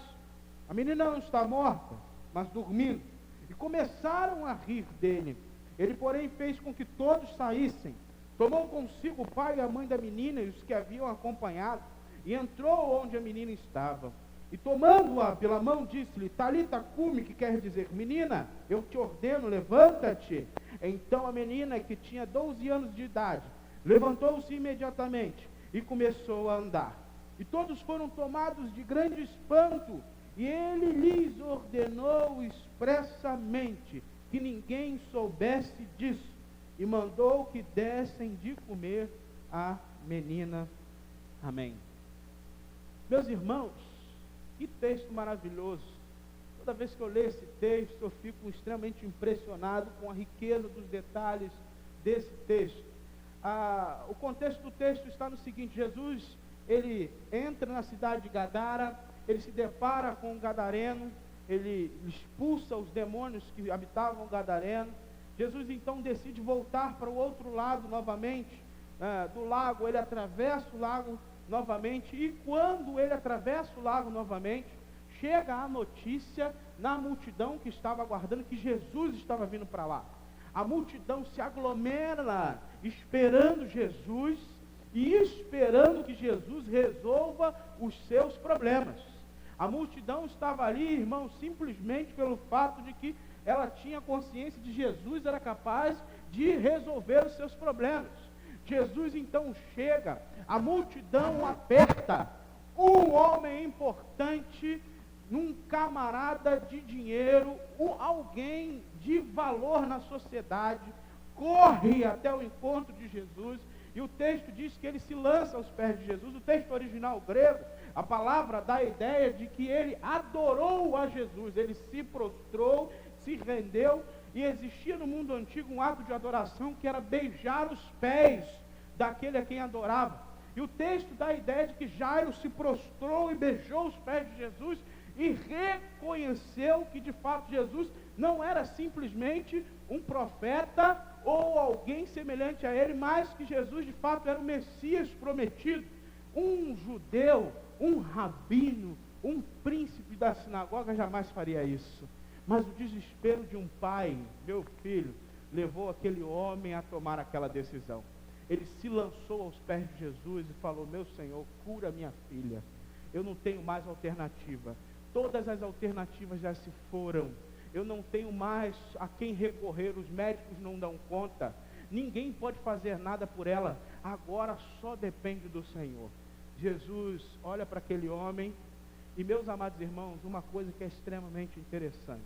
A menina não está morta, mas dormindo. E começaram a rir dele. Ele, porém, fez com que todos saíssem. Tomou consigo o pai e a mãe da menina e os que haviam acompanhado, e entrou onde a menina estava. E tomando-a pela mão, disse-lhe: Talita cumi, que quer dizer: menina, eu te ordeno, levanta-te. Então a menina, que tinha 12 anos de idade, levantou-se imediatamente e começou a andar. E todos foram tomados de grande espanto, e ele lhes ordenou expressamente que ninguém soubesse disso, e mandou que dessem de comer à menina. Amém. Meus irmãos, que texto maravilhoso. Toda vez que eu leio esse texto, eu fico extremamente impressionado com a riqueza dos detalhes desse texto. O contexto do texto está no seguinte: Jesus, ele entra na cidade de Gadara, ele se depara com um gadareno, ele expulsa os demônios que habitavam o gadareno. Jesus então decide voltar para o outro lado novamente, do lago. Ele atravessa o lago novamente, e quando ele atravessa o lago novamente, chega a notícia na multidão que estava aguardando que Jesus estava vindo para lá. A multidão se aglomera esperando Jesus e esperando que Jesus resolva os seus problemas. A multidão estava ali, irmãos, simplesmente pelo fato de que ela tinha consciência de Jesus era capaz de resolver os seus problemas. Jesus então chega, a multidão aperta, um homem importante, um camarada de dinheiro, alguém de valor na sociedade, corre até o encontro de Jesus, e o texto diz que ele se lança aos pés de Jesus. O texto original grego, a palavra dá a ideia de que ele adorou a Jesus, ele se prostrou, se rendeu, e existia no mundo antigo um ato de adoração que era beijar os pés daquele a quem adorava. E o texto dá a ideia de que Jairo se prostrou e beijou os pés de Jesus e reconheceu que de fato Jesus não era simplesmente um profeta ou alguém semelhante a ele, mas que Jesus de fato era o Messias prometido. Um judeu, um rabino, um príncipe da sinagoga jamais faria isso. Mas o desespero de um pai, meu filho, levou aquele homem a tomar aquela decisão. Ele se lançou aos pés de Jesus e falou: meu Senhor, cura minha filha. Eu não tenho mais alternativa. Todas as alternativas já se foram. Eu não tenho mais a quem recorrer. Os médicos não dão conta. Ninguém pode fazer nada por ela. Agora só depende do Senhor. Jesus olha para aquele homem. E, meus amados irmãos, uma coisa que é extremamente interessante.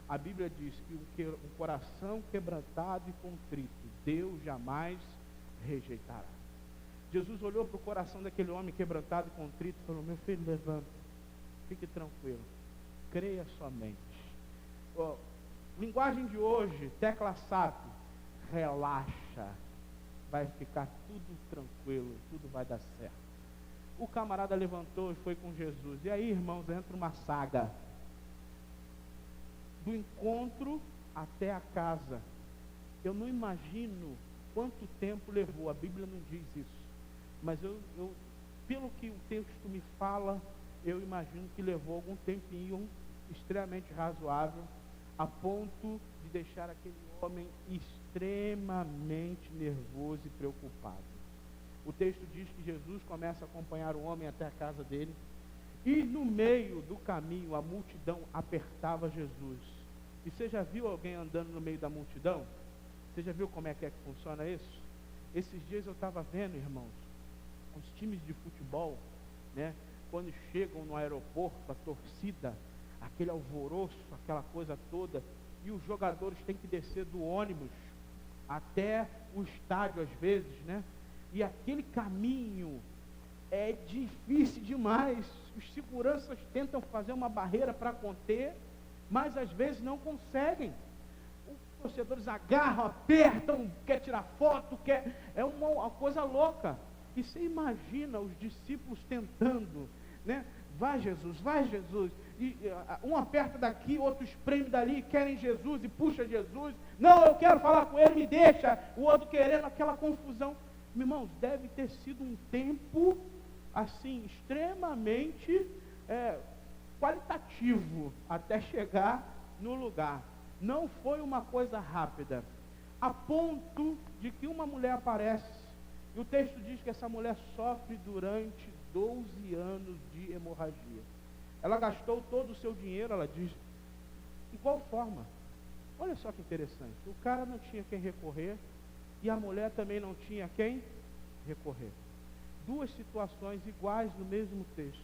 A Bíblia diz que um coração quebrantado e contrito, Deus jamais rejeitará. Jesus olhou para o coração daquele homem quebrantado e contrito e falou: meu filho, levanta, fique tranquilo, creia somente. Linguagem de hoje, tecla SAP, relaxa, vai ficar tudo tranquilo, tudo vai dar certo. O camarada levantou e foi com Jesus. E aí, irmãos, entra uma saga do encontro até a casa. Eu não imagino quanto tempo levou, a Bíblia não diz isso, mas eu pelo que o texto me fala, eu imagino que levou algum tempinho extremamente razoável, a ponto de deixar aquele homem extremamente nervoso e preocupado. O texto diz que Jesus começa a acompanhar o homem até a casa dele, e no meio do caminho a multidão apertava Jesus. E você já viu alguém andando no meio da multidão? Você já viu como é que funciona isso? Esses dias eu estava vendo, irmãos, os times de futebol, né, quando chegam no aeroporto, a torcida, aquele alvoroço, aquela coisa toda, e os jogadores têm que descer do ônibus até o estádio às vezes, né? E aquele caminho é difícil demais. Os seguranças tentam fazer uma barreira para conter, mas às vezes não conseguem. Os torcedores agarram, apertam, quer tirar foto, é uma coisa louca. E você imagina os discípulos tentando, né? Vai Jesus, vai Jesus. E um aperta daqui, outro espreme dali, querem Jesus e puxa Jesus. Não, eu quero falar com ele, me deixa. O outro querendo, aquela confusão. Irmãos, deve ter sido um tempo, assim, extremamente qualitativo até chegar no lugar. Não foi uma coisa rápida, a ponto de que uma mulher aparece, e o texto diz que essa mulher sofre durante 12 anos de hemorragia. Ela gastou todo o seu dinheiro, ela diz. De qual forma? Olha só que interessante, o cara não tinha quem recorrer, e a mulher também não tinha quem recorrer. Duas situações iguais no mesmo texto.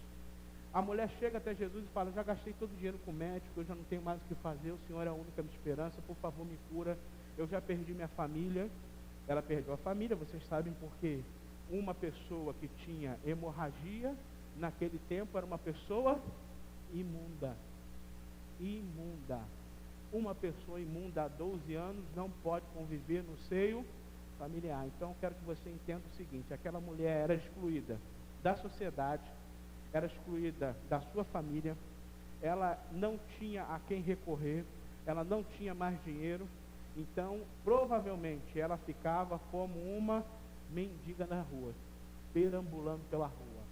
A mulher chega até Jesus e fala: já gastei todo o dinheiro com o médico, eu já não tenho mais o que fazer, o Senhor é a única minha esperança, por favor me cura, eu já perdi minha família. Ela perdeu a família, vocês sabem porque uma pessoa que tinha hemorragia, naquele tempo era uma pessoa imunda. Imunda. Uma pessoa imunda há 12 anos não pode conviver no seio familiar. Então, quero que você entenda o seguinte: aquela mulher era excluída da sociedade, era excluída da sua família, ela não tinha a quem recorrer, ela não tinha mais dinheiro, então, provavelmente, ela ficava como uma mendiga na rua, perambulando pela rua.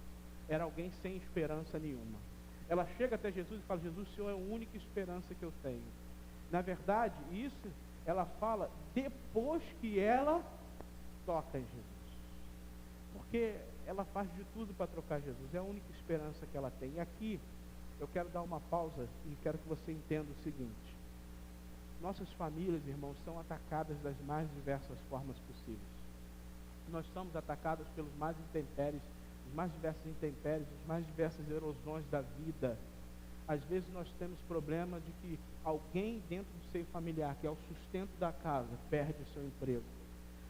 Era alguém sem esperança nenhuma. Ela chega até Jesus e fala: Jesus, o Senhor é a única esperança que eu tenho. Na verdade, isso ela fala depois que ela toca em Jesus. Porque ela faz de tudo para trocar Jesus. É a única esperança que ela tem. E aqui, eu quero dar uma pausa e quero que você entenda o seguinte. Nossas famílias, irmãos, são atacadas das mais diversas formas possíveis. Nós somos atacados pelos mais intempéries, as mais diversas intempéries, as mais diversas erosões da vida. Às vezes nós temos problema de que alguém dentro do seio familiar, que é o sustento da casa, perde o seu emprego.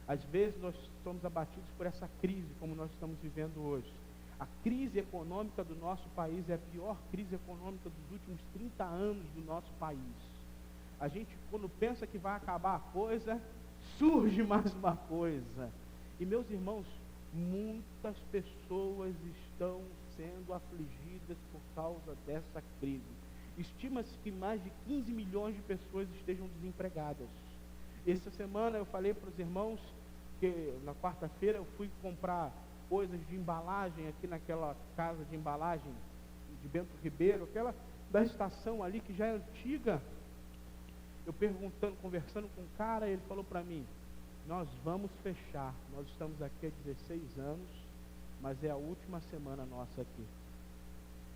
Às vezes nós somos abatidos por essa crise, como nós estamos vivendo hoje. A crise econômica do nosso país é a pior crise econômica dos últimos 30 anos do nosso país. A gente, quando pensa que vai acabar a coisa, surge mais uma coisa. E, meus irmãos, muitas pessoas estão sendo afligidas por causa dessa crise. Estima-se que mais de 15 milhões de pessoas estejam desempregadas. Essa semana eu falei para os irmãos que na quarta-feira eu fui comprar coisas de embalagem aqui naquela casa de embalagem de Bento Ribeiro, aquela da estação ali que já é antiga. Eu conversando com um cara, ele falou para mim: nós vamos fechar, nós estamos aqui há 16 anos, mas é a última semana nossa aqui.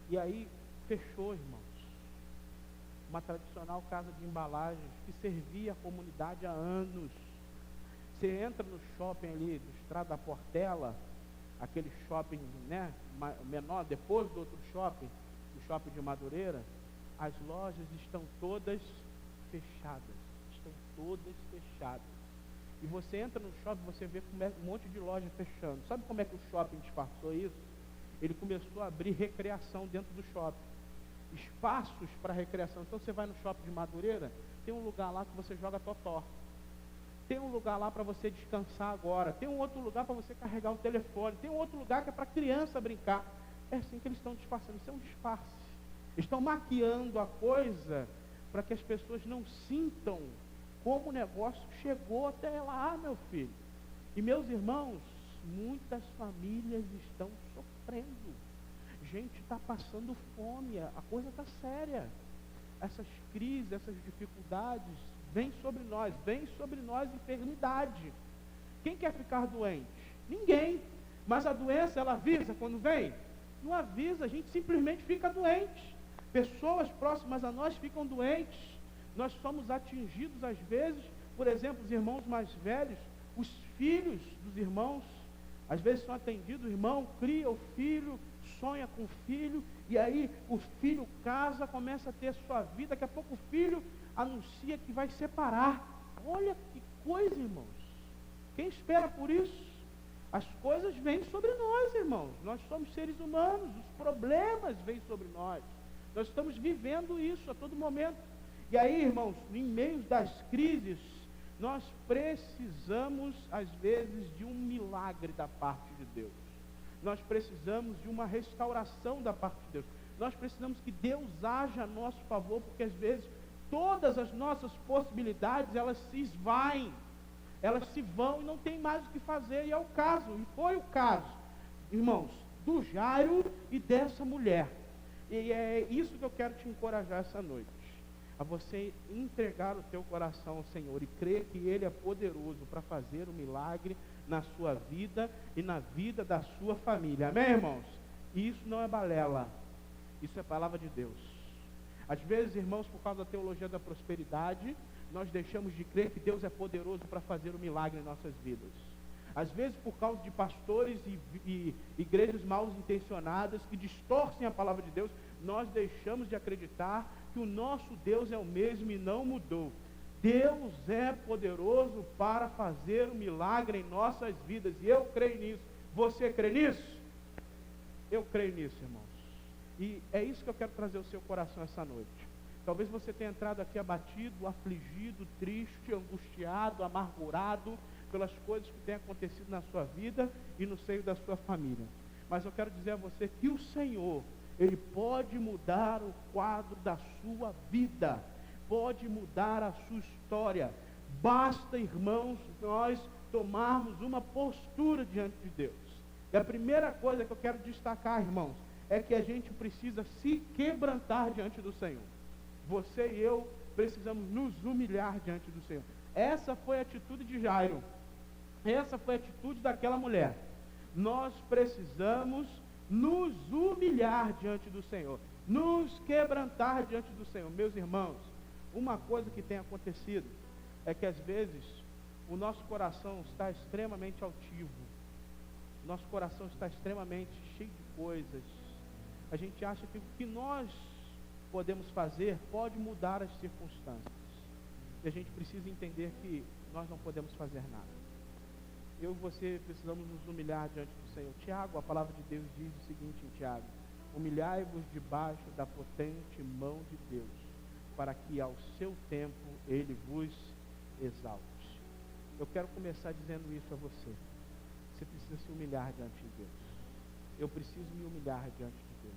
E aí fechou, irmãos. Uma tradicional casa de embalagens que servia a comunidade há anos. Você entra no shopping ali do Estrada da Portela, aquele shopping, né, menor, depois do outro shopping, o shopping de Madureira, as lojas estão todas fechadas. Estão todas fechadas. E você entra no shopping, você vê um monte de loja fechando. Sabe como é que o shopping disfarçou isso? Ele começou a abrir recreação dentro do shopping. Espaços para recreação. Então você vai no shopping de Madureira, tem um lugar lá que você joga totó. Tem um lugar lá para você descansar agora. Tem um outro lugar para você carregar o telefone. Tem um outro lugar que é para criança brincar. É assim que eles estão disfarçando. Isso é um disfarce. Estão maquiando a coisa para que as pessoas não sintam como o negócio chegou até lá, meu filho. E meus irmãos, muitas famílias estão sofrendo. Gente está passando fome, a coisa está séria. Essas crises, essas dificuldades, vem sobre nós enfermidade. Quem quer ficar doente? Ninguém. Mas a doença, ela avisa quando vem? Não avisa, a gente simplesmente fica doente. Pessoas próximas a nós ficam doentes. Nós somos atingidos às vezes, por exemplo, os irmãos mais velhos, os filhos dos irmãos, às vezes são atendidos, o irmão cria o filho, sonha com o filho, e aí o filho casa, começa a ter a sua vida, daqui a pouco o filho anuncia que vai separar. Olha que coisa, irmãos. Quem espera por isso? As coisas vêm sobre nós, irmãos. Nós somos seres humanos, os problemas vêm sobre nós. Nós estamos vivendo isso a todo momento. E aí, irmãos, em meio das crises, nós precisamos, às vezes, de um milagre da parte de Deus. Nós precisamos de uma restauração da parte de Deus. Nós precisamos que Deus haja a nosso favor, porque às vezes todas as nossas possibilidades, elas se esvaem, elas se vão e não tem mais o que fazer. E é o caso, e foi o caso, irmãos, do Jairo e dessa mulher. E é isso que eu quero te encorajar essa noite, a você entregar o teu coração ao Senhor e crer que Ele é poderoso para fazer um milagre na sua vida e na vida da sua família. Amém, irmãos? E isso não é balela, isso é palavra de Deus. Às vezes, irmãos, por causa da teologia da prosperidade, nós deixamos de crer que Deus é poderoso para fazer um milagre em nossas vidas. Às vezes, por causa de pastores e igrejas mal intencionadas que distorcem a palavra de Deus, nós deixamos de acreditar que o nosso Deus é o mesmo e não mudou. Deus é poderoso para fazer um milagre em nossas vidas, e eu creio nisso. Você crê nisso? Eu creio nisso, irmãos. E é isso que eu quero trazer ao seu coração essa noite. Talvez você tenha entrado aqui abatido, afligido, triste, angustiado, amargurado pelas coisas que têm acontecido na sua vida e no seio da sua família. Mas eu quero dizer a você que o Senhor, Ele pode mudar o quadro da sua vida, pode mudar a sua história. Basta, irmãos, nós tomarmos uma postura diante de Deus. E a primeira coisa que eu quero destacar, irmãos, é que a gente precisa se quebrantar diante do Senhor. Você e eu precisamos nos humilhar diante do Senhor. Essa foi a atitude de Jairo. Essa foi a atitude daquela mulher. Nós precisamos nos humilhar diante do Senhor, nos quebrantar diante do Senhor. Meus irmãos, Uma coisa que tem acontecido é que às vezes o nosso coração está extremamente altivo. Nosso coração está extremamente cheio de coisas. A gente acha que o que nós podemos fazer pode mudar as circunstâncias. E a gente precisa entender que nós não podemos fazer nada. Eu e você precisamos nos humilhar diante do Senhor. Tiago, a palavra de Deus diz o seguinte em Tiago: humilhai-vos debaixo da potente mão de Deus, para que ao seu tempo Ele vos exalte. Eu quero começar dizendo isso a você. Você precisa se humilhar diante de Deus. Eu preciso me humilhar diante de Deus.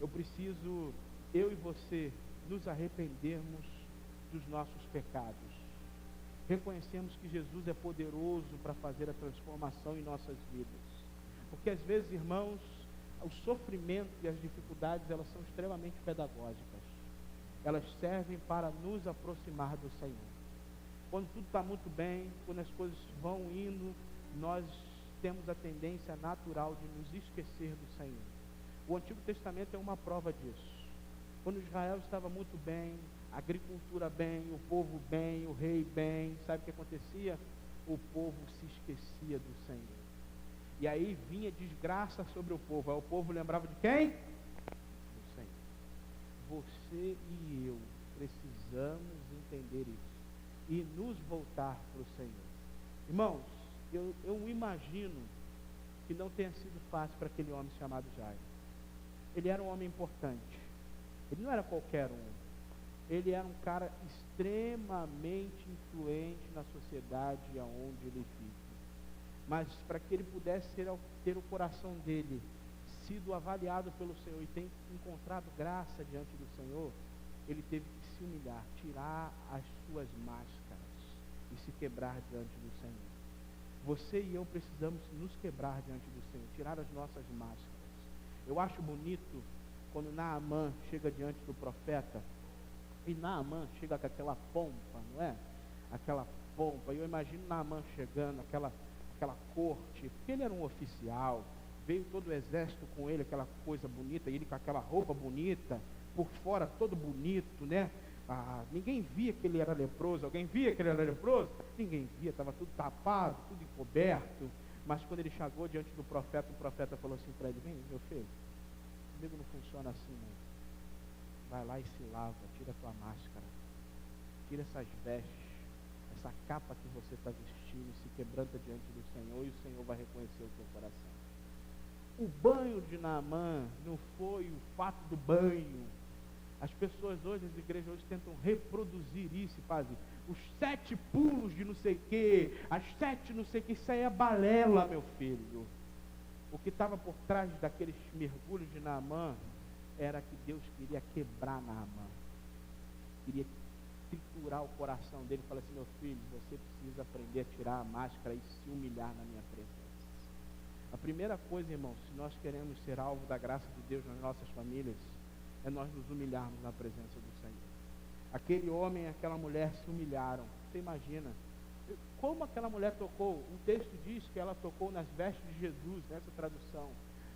Eu preciso, eu e você, nos arrependermos dos nossos pecados. Reconhecemos que Jesus é poderoso para fazer a transformação em nossas vidas. Porque às vezes, irmãos, o sofrimento e as dificuldades, elas são extremamente pedagógicas. Elas servem para nos aproximar do Senhor. Quando tudo está muito bem, quando as coisas vão indo, nós temos a tendência natural de nos esquecer do Senhor. O Antigo Testamento é uma prova disso. Quando Israel estava muito bem, a agricultura bem, o povo bem, o rei bem, sabe o que acontecia? O povo se esquecia do Senhor. E aí vinha desgraça sobre o povo. Aí o povo lembrava de quem? Do Senhor. Você e eu precisamos entender isso e nos voltar para o Senhor. Irmãos, eu imagino que não tenha sido fácil para aquele homem chamado Jairo. Ele era um homem importante. Ele não era qualquer um. Ele era um cara extremamente influente na sociedade aonde ele vive. Mas para que ele pudesse ter o coração dele sido avaliado pelo Senhor e ter encontrado graça diante do Senhor, ele teve que se humilhar, tirar as suas máscaras e se quebrar diante do Senhor. Você e eu precisamos nos quebrar diante do Senhor, tirar as nossas máscaras. Eu acho bonito quando Naamã chega diante do profeta, e Naamã chega com aquela pompa, não é? Aquela pompa. Eu imagino Naamã chegando, aquela corte, porque ele era um oficial, veio todo o exército com ele, aquela coisa bonita, e ele com aquela roupa bonita, por fora todo bonito, né? Ninguém via que ele era leproso. Alguém via que ele era leproso? Ninguém via, estava tudo tapado, tudo encoberto. Mas quando ele chegou diante do profeta, o profeta falou assim para ele: vem, meu filho, comigo não funciona assim, não. Vai lá e se lava, tira a tua máscara, tira essas vestes, essa capa que você está vestindo, se quebranta diante do Senhor, e o Senhor vai reconhecer o teu coração. O banho de Naamã não foi o fato do banho. As pessoas hoje, as igrejas hoje tentam reproduzir isso, fazem os 7 pulos de não sei o quê, as 7 não sei o quê. Isso aí é balela, meu filho. O que estava por trás daqueles mergulhos de Naamã era que Deus queria quebrar Naamã, queria triturar o coração dele e falar assim: meu filho, você precisa aprender a tirar a máscara e se humilhar na minha presença. A primeira coisa, irmãos, se nós queremos ser alvo da graça de Deus nas nossas famílias, é nós nos humilharmos na presença do Senhor. Aquele homem e aquela mulher se humilharam. Você imagina como aquela mulher tocou? O texto diz que ela tocou nas vestes de Jesus, nessa tradução.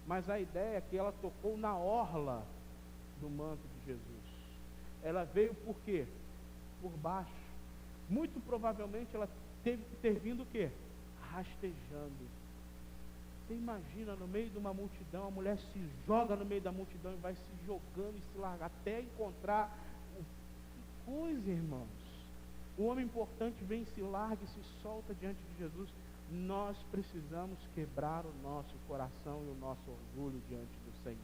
Mas a ideia é que ela tocou na orla do manto de Jesus. Ela veio por quê? Por baixo. Muito provavelmente ela teve que ter vindo o quê? Rastejando. Você imagina, no meio de uma multidão, a mulher se joga no meio da multidão e vai se jogando e se larga até encontrar. Que coisa, irmãos. O homem importante vem, se larga e se solta diante de Jesus. Nós precisamos quebrar o nosso coração e o nosso orgulho diante do Senhor.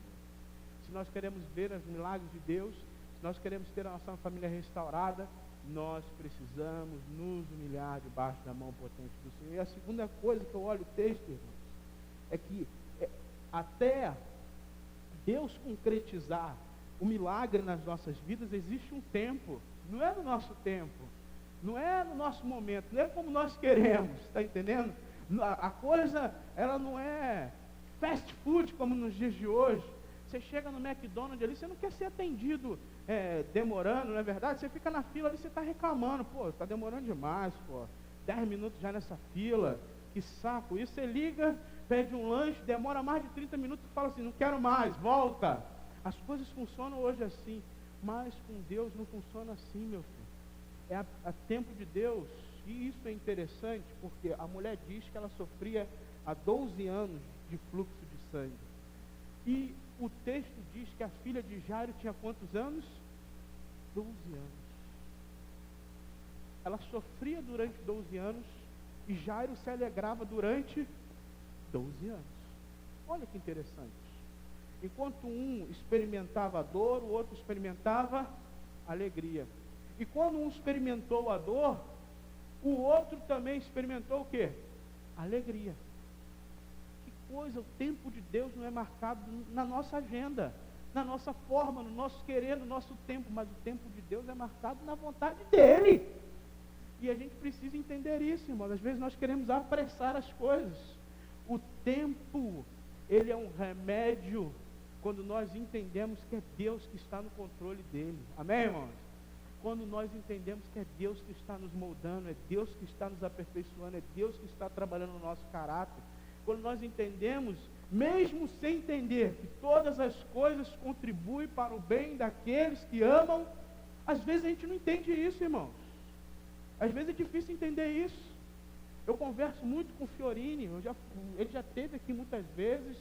Se nós queremos ver os milagres de Deus, se nós queremos ter a nossa família restaurada, nós precisamos nos humilhar debaixo da mão potente do Senhor. E a segunda coisa que eu olho o texto, irmãos, é que até Deus concretizar o milagre nas nossas vidas, existe um tempo. Não é no nosso tempo, não é no nosso momento, não é como nós queremos, está entendendo? A coisa, ela não é fast food como nos dias de hoje. Você chega no McDonald's ali, você não quer ser atendido demorando, não é verdade? Você fica na fila ali, você está reclamando: pô, está demorando demais, pô, 10 minutos já nessa fila, que saco. E você liga, pede um lanche, demora mais de 30 minutos e fala assim: não quero mais, volta. As coisas funcionam hoje assim. Mas com Deus não funciona assim, meu filho. É a tempo de Deus. E isso é interessante porque a mulher diz que ela sofria há 12 anos de fluxo de sangue. E o texto diz que a filha de Jairo tinha quantos anos? 12 anos. Ela sofria durante 12 anos e Jairo se alegrava durante 12 anos. Olha que interessante. Enquanto um experimentava a dor, o outro experimentava a alegria. E quando um experimentou a dor, o outro também experimentou o quê? A alegria. Que coisa, o tempo de Deus não é marcado na nossa agenda, na nossa forma, no nosso querer, no nosso tempo, mas o tempo de Deus é marcado na vontade dEle. E a gente precisa entender isso, irmãos. Às vezes nós queremos apressar as coisas. O tempo, ele é um remédio quando nós entendemos que é Deus que está no controle dele. Amém, irmãos? Quando nós entendemos que é Deus que está nos moldando, é Deus que está nos aperfeiçoando, é Deus que está trabalhando no nosso caráter. Quando nós entendemos, mesmo sem entender, que todas as coisas contribuem para o bem daqueles que amam, às vezes a gente não entende isso, irmãos. Às vezes é difícil entender isso. Eu converso muito com o Fiorini, ele já esteve aqui muitas vezes,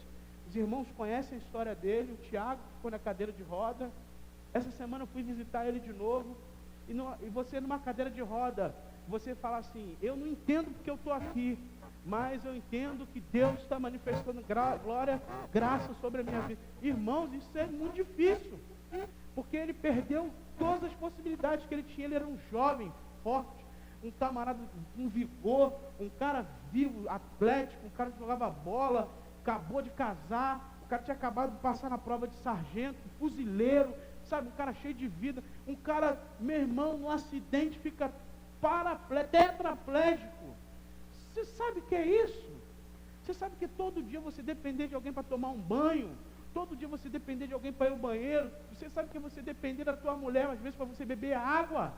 os irmãos conhecem a história dele, o Tiago ficou na cadeira de roda. Essa semana eu fui visitar ele de novo, e você numa cadeira de roda, você fala assim, eu não entendo porque eu estou aqui, mas eu entendo que Deus está manifestando glória, graça sobre a minha vida. Irmãos, isso é muito difícil, porque ele perdeu todas as possibilidades que ele tinha. Ele era um jovem, forte, um camarada com vigor, um cara vivo, atlético, um cara que jogava bola, acabou de casar, o cara tinha acabado de passar na prova de sargento, fuzileiro, sabe, um cara cheio de vida, um cara, meu irmão, num acidente fica tetraplégico. Você sabe o que é isso? Você sabe que todo dia você depender de alguém para tomar um banho, todo dia você depender de alguém para ir ao banheiro, você sabe que você depender da tua mulher, às vezes, para você beber água.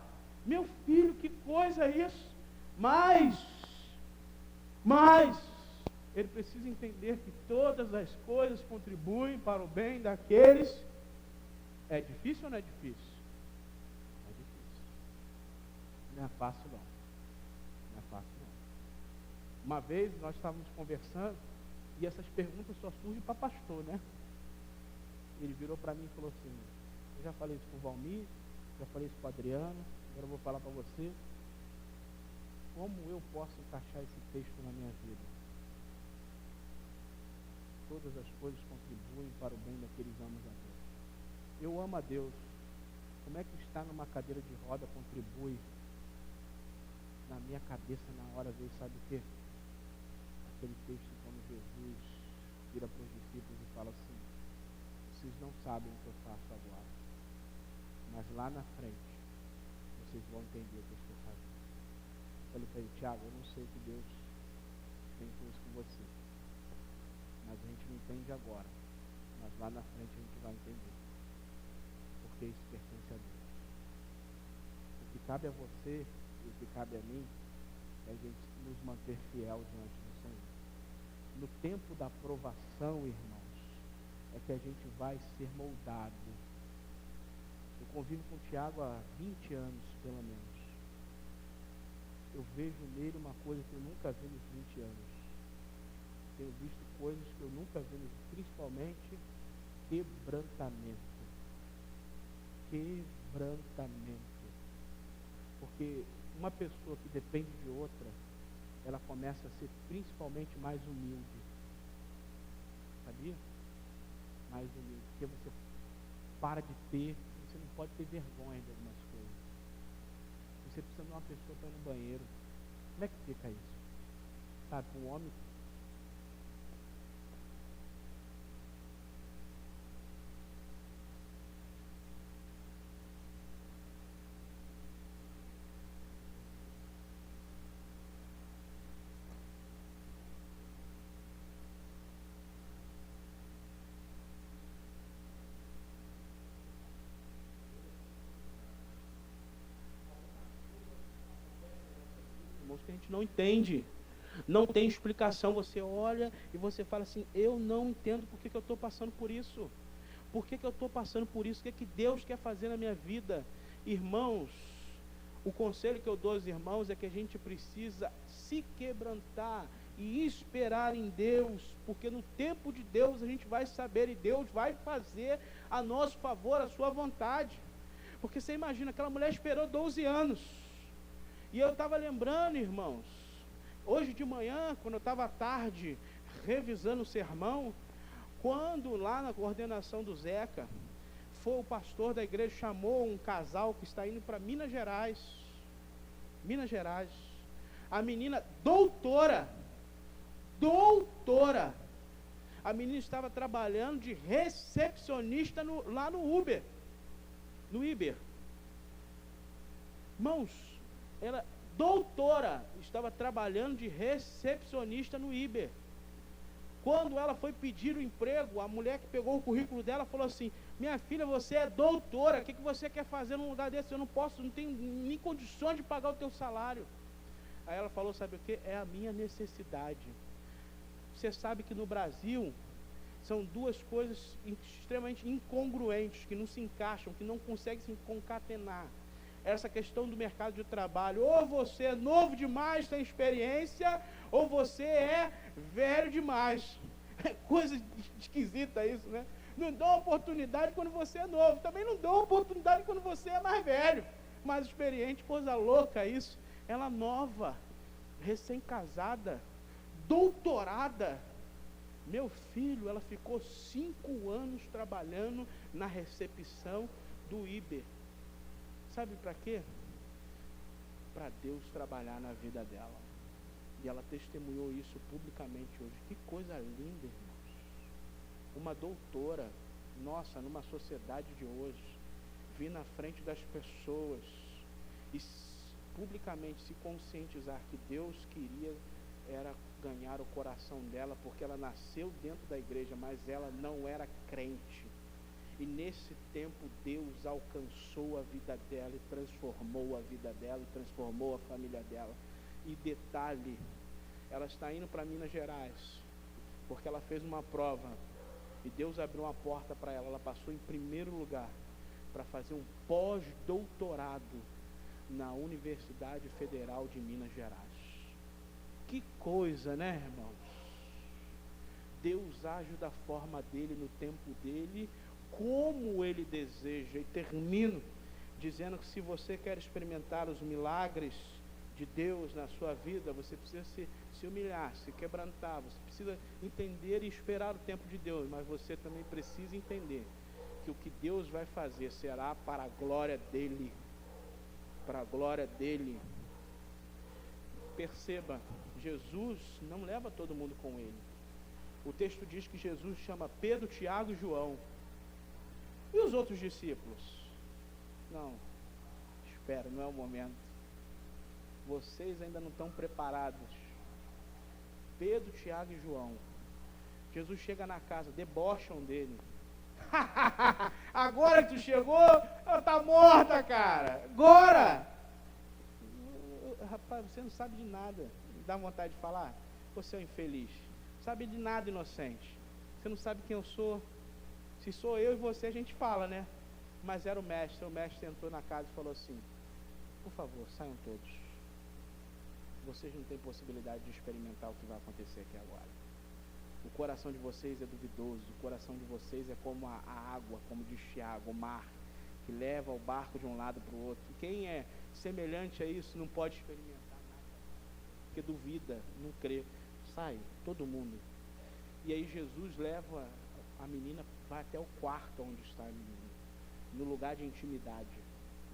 Meu filho, que coisa é isso? Mas, ele precisa entender que todas as coisas contribuem para o bem daqueles. É difícil ou não é difícil? É difícil. Não é fácil não. Não é fácil não. Uma vez nós estávamos conversando e essas perguntas só surgem para pastor, né? Ele virou para mim e falou assim, eu já falei isso com o Valmir, já falei isso com o Adriano, agora eu vou falar para você. Como eu posso encaixar esse texto na minha vida? Todas as coisas contribuem para o bem daqueles que amam a Deus. Eu amo a Deus. Como é que estar numa cadeira de roda contribui? Na minha cabeça, na hora, veio, sabe o quê? Aquele texto quando Jesus vira para os discípulos e fala assim, vocês não sabem o que eu faço agora, mas lá na frente, vocês vão entender o que eu estou fazendo. Eu falei para ele, Tiago, eu não sei o que Deus tem com isso com você, mas a gente não entende agora, mas lá na frente a gente vai entender. Porque isso pertence a Deus. O que cabe a você e o que cabe a mim é a gente nos manter fiel diante do Senhor. No tempo da provação, irmãos, é que a gente vai ser moldado. Eu convivo com o Tiago há 20 anos, pelo menos. Eu vejo nele uma coisa que eu nunca vi nos 20 anos. Tenho visto coisas que eu nunca vi, principalmente quebrantamento. Porque uma pessoa que depende de outra, ela começa a ser principalmente mais humilde. Sabia? Mais humilde. Porque você para de ter, você não pode ter vergonha de algumas coisas. Você precisa de uma pessoa para ir no banheiro. Como é que fica isso? Sabe, um homem. Que a gente não entende, não tem explicação. Você olha e você fala assim, eu não entendo porque que eu estou passando por isso. Por que eu estou passando por isso? O que Deus quer fazer na minha vida? Irmãos, o conselho que eu dou aos irmãos é que a gente precisa se quebrantar e esperar em Deus, porque no tempo de Deus a gente vai saber e Deus vai fazer a nosso favor, a sua vontade. Porque você imagina, aquela mulher esperou 12 anos. E eu estava lembrando, irmãos, hoje de manhã, quando eu estava à tarde revisando o sermão, quando lá na coordenação do Zeca, foi o pastor da igreja, chamou um casal que está indo para Minas Gerais. Minas Gerais. A menina, doutora. A menina estava trabalhando de recepcionista lá no Uber. No Uber. Irmãos, ela, doutora, estava trabalhando de recepcionista no Uber. Quando ela foi pedir o emprego, a mulher que pegou o currículo dela falou assim: minha filha, você é doutora, o que você quer fazer num lugar desse? Eu não posso, não tenho nem condições de pagar o teu salário. Aí ela falou, sabe o que? É a minha necessidade. Você sabe que no Brasil são duas coisas extremamente incongruentes, que não se encaixam, que não conseguem se concatenar. Essa questão do mercado de trabalho, ou você é novo demais, tem experiência, ou você é velho demais. É coisa esquisita isso, né? Não dão oportunidade quando você é novo, também não dão oportunidade quando você é mais velho, mais experiente, coisa louca isso. Ela nova, recém-casada, doutorada. Meu filho, ela ficou 5 anos trabalhando na recepção do Uber. Sabe para quê? Para Deus trabalhar na vida dela. E ela testemunhou isso publicamente hoje. Que coisa linda, irmãos. Uma doutora, nossa, numa sociedade de hoje, vir na frente das pessoas e publicamente se conscientizar que Deus queria era ganhar o coração dela, porque ela nasceu dentro da igreja, mas ela não era crente. E nesse tempo Deus alcançou a vida dela e transformou a vida dela e transformou a família dela. E detalhe, ela está indo para Minas Gerais porque ela fez uma prova e Deus abriu uma porta para ela. Ela passou em primeiro lugar para fazer um pós-doutorado na Universidade Federal de Minas Gerais. Que coisa, né, irmãos? Deus age da forma dele, no tempo dele, como ele deseja. E termino dizendo que se você quer experimentar os milagres de Deus na sua vida, você precisa se humilhar, se quebrantar, você precisa entender e esperar o tempo de Deus, mas você também precisa entender que o que Deus vai fazer será para a glória dele, para a glória dele. Perceba, Jesus não leva todo mundo com ele. O texto diz que Jesus chama Pedro, Tiago e João. E os outros discípulos? Não, espera, não é o momento. Vocês ainda não estão preparados. Pedro, Tiago e João. Jesus chega na casa, debocham dele. Agora que tu chegou, ela está morta, cara. Agora! Rapaz, você não sabe de nada. Dá vontade de falar? Você é um infeliz. Sabe de nada, inocente. Você não sabe quem eu sou. Se sou eu e você, a gente fala, né? Mas era o mestre. O mestre entrou na casa e falou assim: por favor, saiam todos. Vocês não têm possibilidade de experimentar o que vai acontecer aqui agora. O coração de vocês é duvidoso. O coração de vocês é como a água, como diz Tiago, o mar, que leva o barco de um lado para o outro. Quem é semelhante a isso não pode experimentar nada, porque duvida, não crê. Sai, todo mundo. E aí Jesus leva a menina, vai até o quarto onde está a menina, no lugar de intimidade,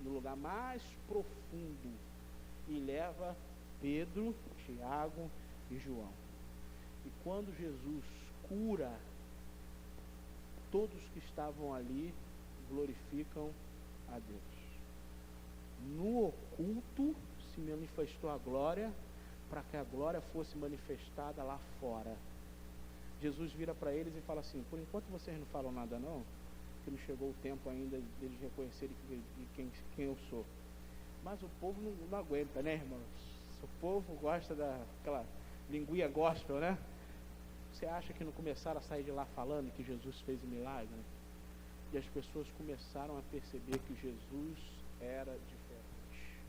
no lugar mais profundo, e leva Pedro, Tiago e João. E quando Jesus cura, todos que estavam ali glorificam a Deus. No oculto se manifestou a glória, para que a glória fosse manifestada lá fora. Jesus vira para eles e fala assim: por enquanto vocês não falam nada não, que não chegou o tempo ainda deles reconhecerem quem eu sou. Mas o povo não aguenta, né, irmãos? O povo gosta daquela linguinha gospel, né? Você acha que não começaram a sair de lá falando que Jesus fez o milagre? e as pessoas começaram a perceber que Jesus era diferente,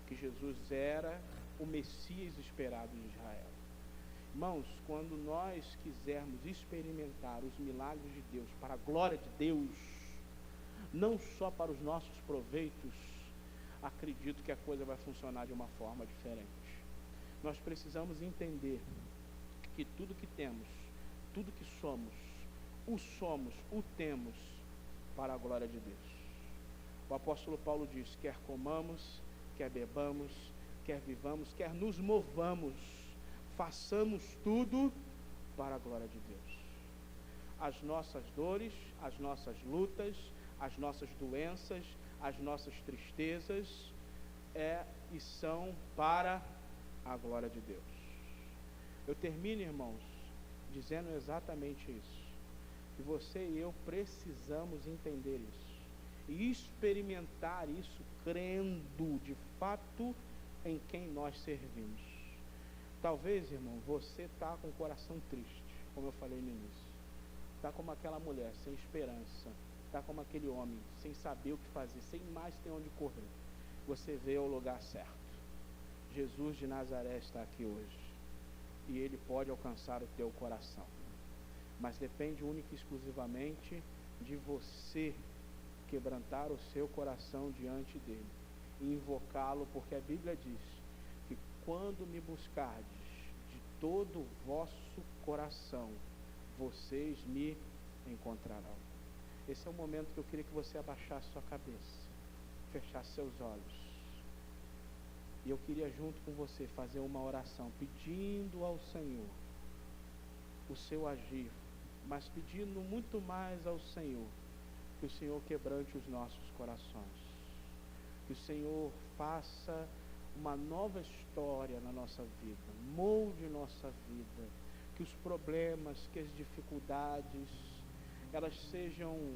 que Jesus era o Messias esperado de Israel. Irmãos, quando nós quisermos experimentar os milagres de Deus para a glória de Deus, não só para os nossos proveitos, acredito que a coisa vai funcionar de uma forma diferente. Nós precisamos entender que tudo que temos, tudo que somos, o temos para a glória de Deus. O apóstolo Paulo diz: quer comamos, quer bebamos, quer vivamos, quer nos movamos, façamos tudo para a glória de Deus. As nossas dores, as nossas lutas, as nossas doenças, as nossas tristezas e são para a glória de Deus. Eu termino, irmãos, dizendo exatamente isso, que você e eu precisamos entender isso e experimentar isso crendo de fato em quem nós servimos. Talvez, irmão, você está com o coração triste, como eu falei no início, está como aquela mulher sem esperança, está como aquele homem sem saber o que fazer, sem mais ter onde correr. Você veio ao lugar certo. Jesus de Nazaré está aqui hoje e Ele pode alcançar o teu coração, mas depende única e exclusivamente de você quebrantar o seu coração diante dele e invocá-lo, porque a Bíblia diz que quando me buscardes de todo o vosso coração, vocês me encontrarão. Esse é o momento que eu queria que você abaixasse sua cabeça, fechasse seus olhos, e eu queria junto com você fazer uma oração pedindo ao Senhor o seu agir, mas pedindo muito mais ao Senhor que o Senhor quebrante os nossos corações, que o Senhor faça uma nova história na nossa vida, molde nossa vida, que os problemas, que as dificuldades, elas sejam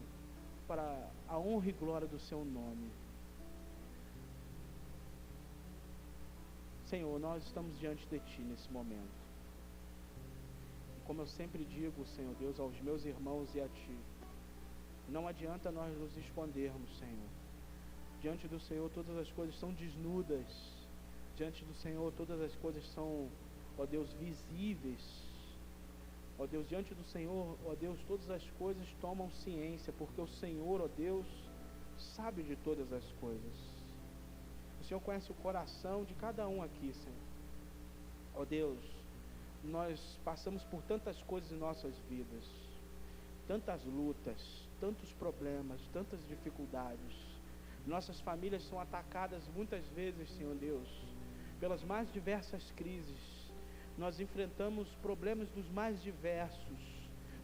para a honra e glória do seu nome. Senhor, nós estamos diante de Ti nesse momento. E como eu sempre digo, Senhor Deus, aos meus irmãos e a Ti, não adianta nós nos escondermos, Senhor. Diante do Senhor todas as coisas são desnudas. Diante do Senhor todas as coisas são, ó Deus, visíveis. Ó Deus, diante do Senhor, ó Deus, todas as coisas tomam ciência, porque o Senhor, ó Deus, sabe de todas as coisas. O Senhor conhece o coração de cada um aqui, Senhor. Ó Deus, nós passamos por tantas coisas em nossas vidas, tantas lutas, tantos problemas, tantas dificuldades. Nossas famílias são atacadas muitas vezes, Senhor Deus, pelas mais diversas crises. Nós enfrentamos problemas dos mais diversos.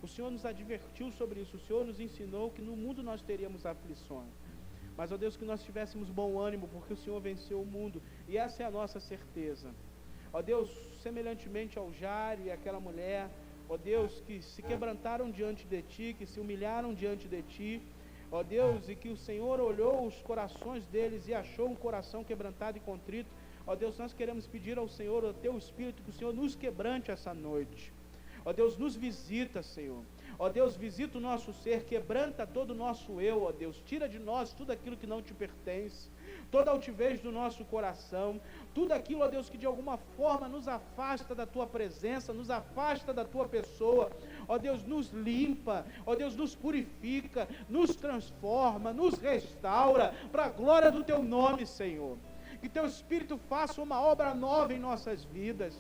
O Senhor nos advertiu sobre isso. O Senhor nos ensinou que no mundo nós teríamos aflições. Mas, ó Deus, que nós tivéssemos bom ânimo, porque o Senhor venceu o mundo. E essa é a nossa certeza. Ó Deus, semelhantemente ao Jário e aquela mulher, ó Deus, que se quebrantaram diante de Ti, que se humilharam diante de Ti, ó Deus, e que o Senhor olhou os corações deles e achou um coração quebrantado e contrito. Ó Deus, nós queremos pedir ao Senhor, ao Teu Espírito, que o Senhor nos quebrante essa noite. Ó Deus, nos visita, Senhor. Ó Deus, visita o nosso ser, quebranta todo o nosso eu, ó Deus. Tira de nós tudo aquilo que não Te pertence, toda a altivez do nosso coração, tudo aquilo, ó Deus, que de alguma forma nos afasta da Tua presença, nos afasta da Tua pessoa. Ó Deus, nos limpa, ó Deus, nos purifica, nos transforma, nos restaura, para a glória do Teu nome, Senhor. Que Teu Espírito faça uma obra nova em nossas vidas.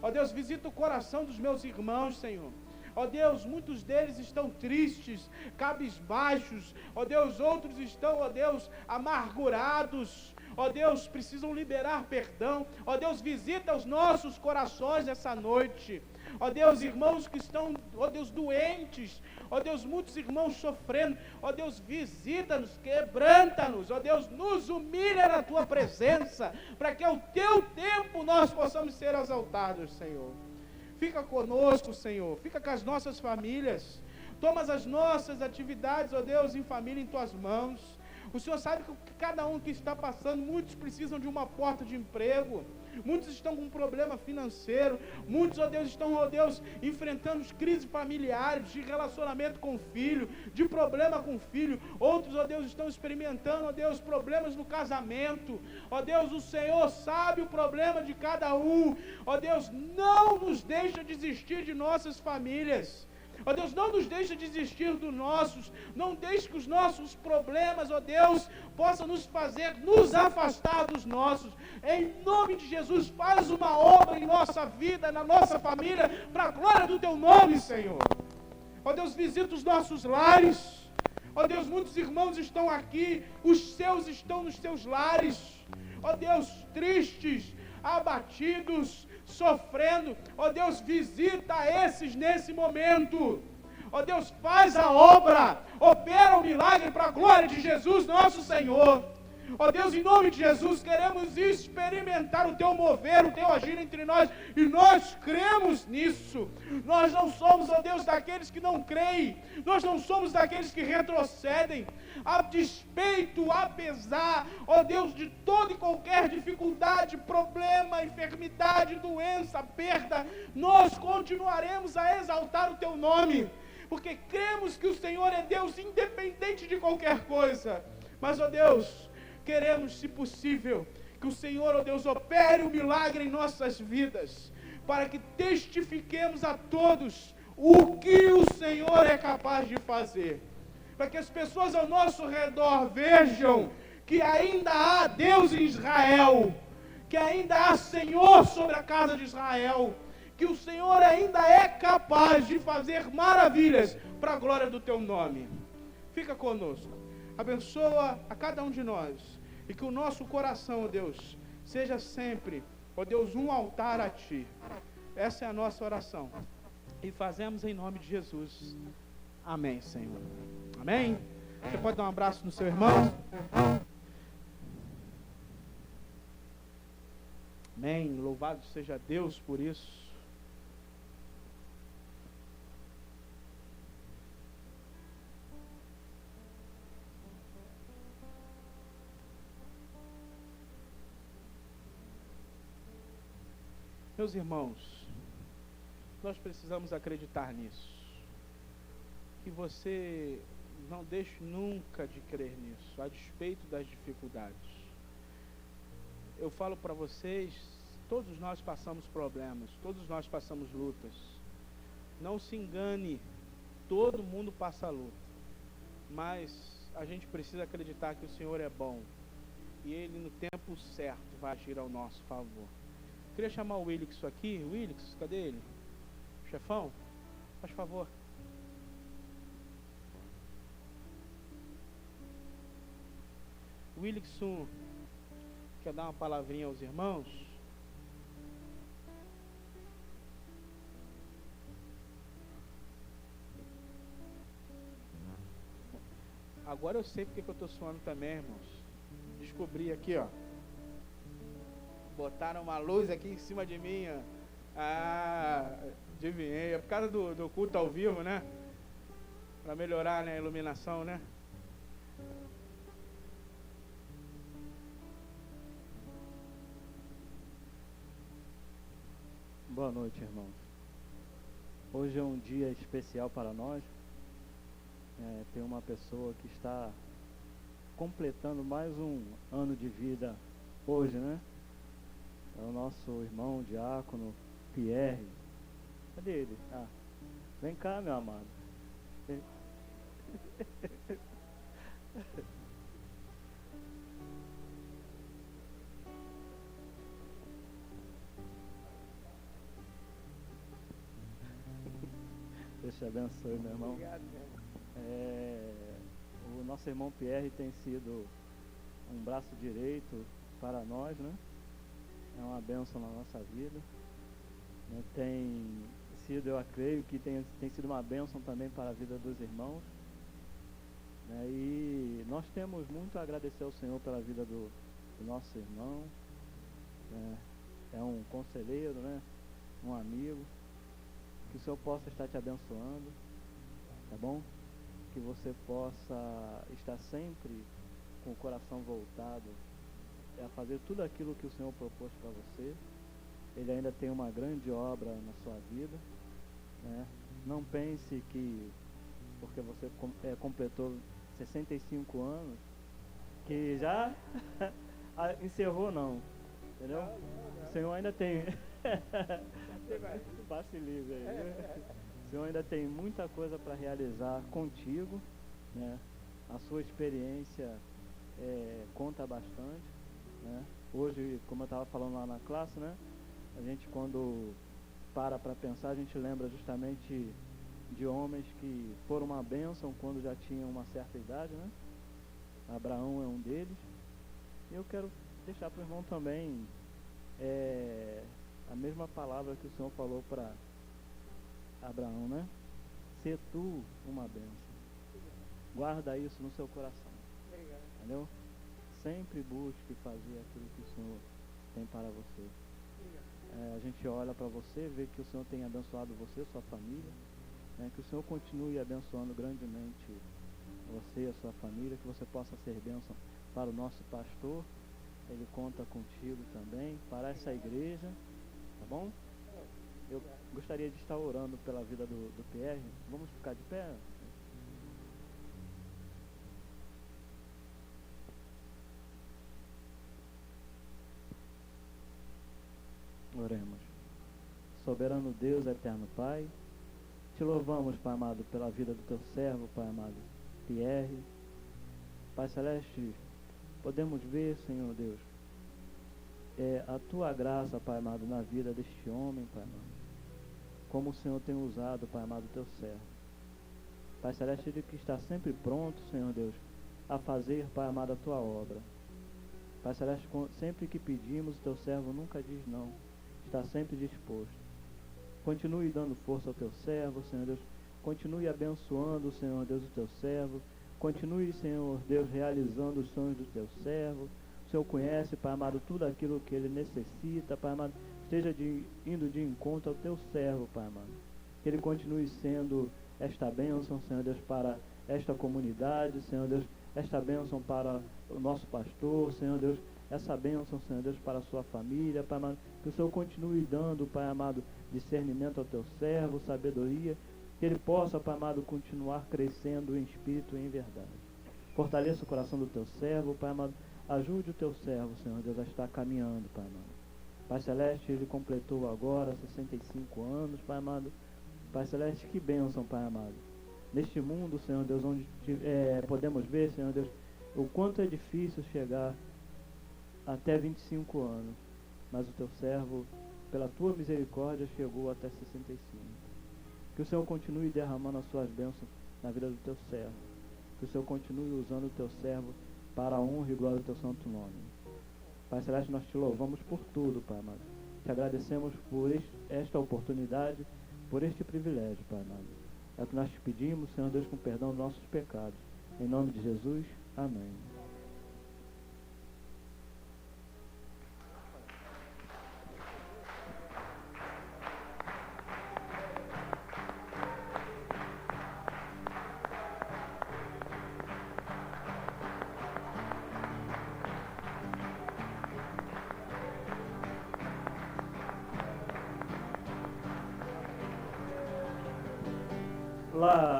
Ó Deus, visita o coração dos meus irmãos, Senhor. Ó Deus, muitos deles estão tristes, cabisbaixos. Ó Deus, outros estão, ó Deus, amargurados. Ó Deus, precisam liberar perdão. Ó Deus, visita os nossos corações essa noite. Ó Deus, irmãos que estão, ó Deus, doentes. Ó Deus, muitos irmãos sofrendo. Ó Deus, visita-nos, quebranta-nos. Ó Deus, nos humilha na Tua presença, para que ao Teu tempo nós possamos ser exaltados, Senhor. Fica conosco, Senhor. Fica com as nossas famílias. Toma as nossas atividades, ó Deus, em família em Tuas mãos. O Senhor sabe que cada um que está passando, muitos precisam de uma porta de emprego. muitos estão com problema financeiro, muitos, ó Deus, estão, ó Deus, enfrentando crises familiares, de relacionamento com o filho, de problema com o filho, outros, ó Deus, estão experimentando, ó Deus, problemas no casamento, ó Deus, o Senhor sabe o problema de cada um, ó Deus, não nos deixa desistir de nossas famílias, ó Deus, não nos deixa desistir dos nossos, não deixe que os nossos problemas, ó Deus, possam nos fazer nos afastar dos nossos. Em nome de Jesus, faz uma obra em nossa vida, na nossa família, para a glória do Teu nome, Senhor. Ó Deus, visita os nossos lares. Ó Deus, muitos irmãos estão aqui, os seus estão nos seus lares. Ó Deus, tristes, abatidos, sofrendo. Ó Deus, visita esses nesse momento. Ó Deus, faz a obra, opera o milagre para a glória de Jesus, nosso Senhor. Ó Deus, em nome de Jesus, queremos experimentar o Teu mover, o Teu agir entre nós, e nós cremos nisso. Nós não somos, ó Deus, daqueles que não creem, nós não somos daqueles que retrocedem, a despeito, apesar, ó Deus, de toda e qualquer dificuldade, problema, enfermidade, doença, perda, nós continuaremos a exaltar o Teu nome, porque cremos que o Senhor é Deus independente de qualquer coisa. Mas, ó Deus, queremos, se possível, que o Senhor, ó Deus, opere o milagre em nossas vidas, para que testifiquemos a todos o que o Senhor é capaz de fazer, para que as pessoas ao nosso redor vejam que ainda há Deus em Israel, que ainda há Senhor sobre a casa de Israel, que o Senhor ainda é capaz de fazer maravilhas para a glória do Teu nome. Fica conosco, abençoa a cada um de nós, e que o nosso coração, ó Deus, seja sempre, ó Deus, um altar a Ti. Essa é a nossa oração, e fazemos em nome de Jesus. Amém, Senhor. Amém? Você pode dar um abraço no seu irmão? Amém. Louvado seja Deus por isso. Meus irmãos, nós precisamos acreditar nisso. Que você não deixe nunca de crer nisso, a despeito das dificuldades. Eu falo para vocês, todos nós passamos problemas, todos nós passamos lutas. Não se engane, todo mundo passa luta. Mas a gente precisa acreditar que o Senhor é bom. E Ele no tempo certo vai agir ao nosso favor. Queria chamar o Willix aqui. Willix, cadê ele? Chefão, faz favor. O Willix quer dar uma palavrinha aos irmãos? Agora eu sei porque que eu estou suando também, irmãos. Descobri aqui, ó. Botaram uma luz aqui em cima de mim, ó. Ah, adivinhei. É por causa do culto ao vivo, né? Para melhorar, né, a iluminação, né? Boa noite, irmãos. Hoje é um dia especial para nós. Tem uma pessoa que está completando mais um ano de vida hoje, né? É o nosso irmão diácono Pierre. Cadê ele? Ah, vem cá, meu amado. Deus te abençoe, meu irmão. Obrigado, meu irmão. O nosso irmão Pierre tem sido um braço direito para nós, né? É uma bênção na nossa vida. Tem sido, eu creio que tem sido uma bênção também para a vida dos irmãos. E nós temos muito a agradecer ao Senhor pela vida do nosso irmão. É um conselheiro, né? Um amigo. Que o Senhor possa estar te abençoando, tá bom? Que você possa estar sempre com o coração voltado a fazer tudo aquilo que o Senhor propôs para você. Ele ainda tem uma grande obra na sua vida, né? Não pense que porque você completou 65 anos que já encerrou, não, entendeu? O Senhor ainda tem passe livre aí. O Senhor ainda tem muita coisa para realizar contigo, né? A sua experiência conta bastante, né? Hoje, como eu estava falando lá na classe, né? A gente, quando para pensar, a gente lembra justamente de homens que foram uma bênção quando já tinham uma certa idade, né? Abraão é um deles. E eu quero deixar para o irmão também a mesma palavra que o Senhor falou para Abraão, né? Ser tu uma bênção. Guarda isso no seu coração. Entendeu? Sempre busque fazer aquilo que o Senhor tem para você. A gente olha para você, vê que o Senhor tem abençoado você, sua família, né? Que o Senhor continue abençoando grandemente você e a sua família, que você possa ser bênção para o nosso pastor. Ele conta contigo também, para essa igreja, tá bom? Eu gostaria de estar orando pela vida do Pierre. Vamos ficar de pé? Oremos. Soberano Deus, eterno Pai, te louvamos, Pai amado, pela vida do teu servo, Pai amado, Pierre. Pai Celeste, podemos ver, Senhor Deus, a tua graça, Pai amado, na vida deste homem, Pai amado. Como o Senhor tem usado, Pai amado, teu servo. Pai Celeste, ele que está sempre pronto, Senhor Deus, a fazer, Pai amado, a tua obra. Pai Celeste, sempre que pedimos, o teu servo nunca diz não. Está sempre disposto. Continue dando força ao teu servo, Senhor Deus. Continue abençoando, Senhor Deus, o teu servo. Continue, Senhor Deus, realizando os sonhos do teu servo. O Senhor conhece, Pai amado, tudo aquilo que ele necessita, Pai amado. Esteja indo de encontro ao teu servo, Pai amado. Que ele continue sendo esta bênção, Senhor Deus, para esta comunidade, Senhor Deus. Esta bênção para o nosso pastor, Senhor Deus. Essa bênção, Senhor Deus, para a sua família, Pai amado. Que o Senhor continue dando, Pai amado, discernimento ao teu servo, sabedoria. Que ele possa, Pai amado, continuar crescendo em espírito e em verdade. Fortaleça o coração do teu servo, Pai amado. Ajude o teu servo, Senhor Deus, a estar caminhando, Pai amado. Pai Celeste, ele completou agora 65 anos, Pai amado. Pai Celeste, que bênção, Pai amado. Neste mundo, Senhor Deus, onde podemos ver, Senhor Deus, o quanto é difícil chegar até 25 anos. Mas o teu servo, pela tua misericórdia, chegou até 65. Que o Senhor continue derramando as suas bênçãos na vida do teu servo. Que o Senhor continue usando o teu servo para a honra e glória do teu santo nome. Pai Celeste, nós te louvamos por tudo, Pai amado. Te agradecemos por esta oportunidade, por este privilégio, Pai amado. É o que nós te pedimos, Senhor Deus, com perdão dos nossos pecados. Em nome de Jesus, amém.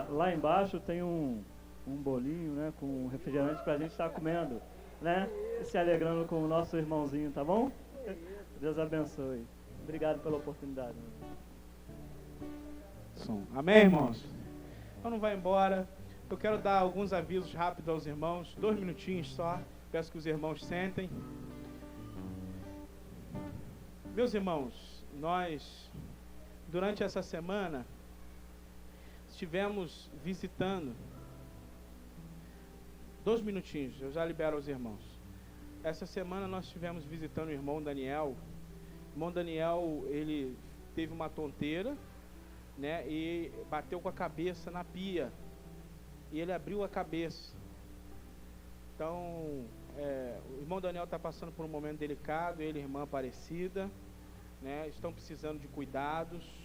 Lá embaixo tem um bolinho, né, com refrigerante pra gente estar comendo, né, e se alegrando com o nosso irmãozinho, tá bom? Deus abençoe. Obrigado pela oportunidade. Amém, irmãos? Então não vai embora. Eu quero dar alguns avisos rápidos aos irmãos, 2 minutinhos só. Peço que os irmãos sentem. Meus irmãos, nós, durante essa semana, estivemos visitando. 2 minutinhos, eu já libero aos irmãos. Essa semana nós estivemos visitando o irmão Daniel. O irmão Daniel, ele teve uma tonteira, né, e bateu com a cabeça na pia. E ele abriu a cabeça. Então, o irmão Daniel está passando por um momento delicado, ele e a irmã Aparecida, né, estão precisando de cuidados.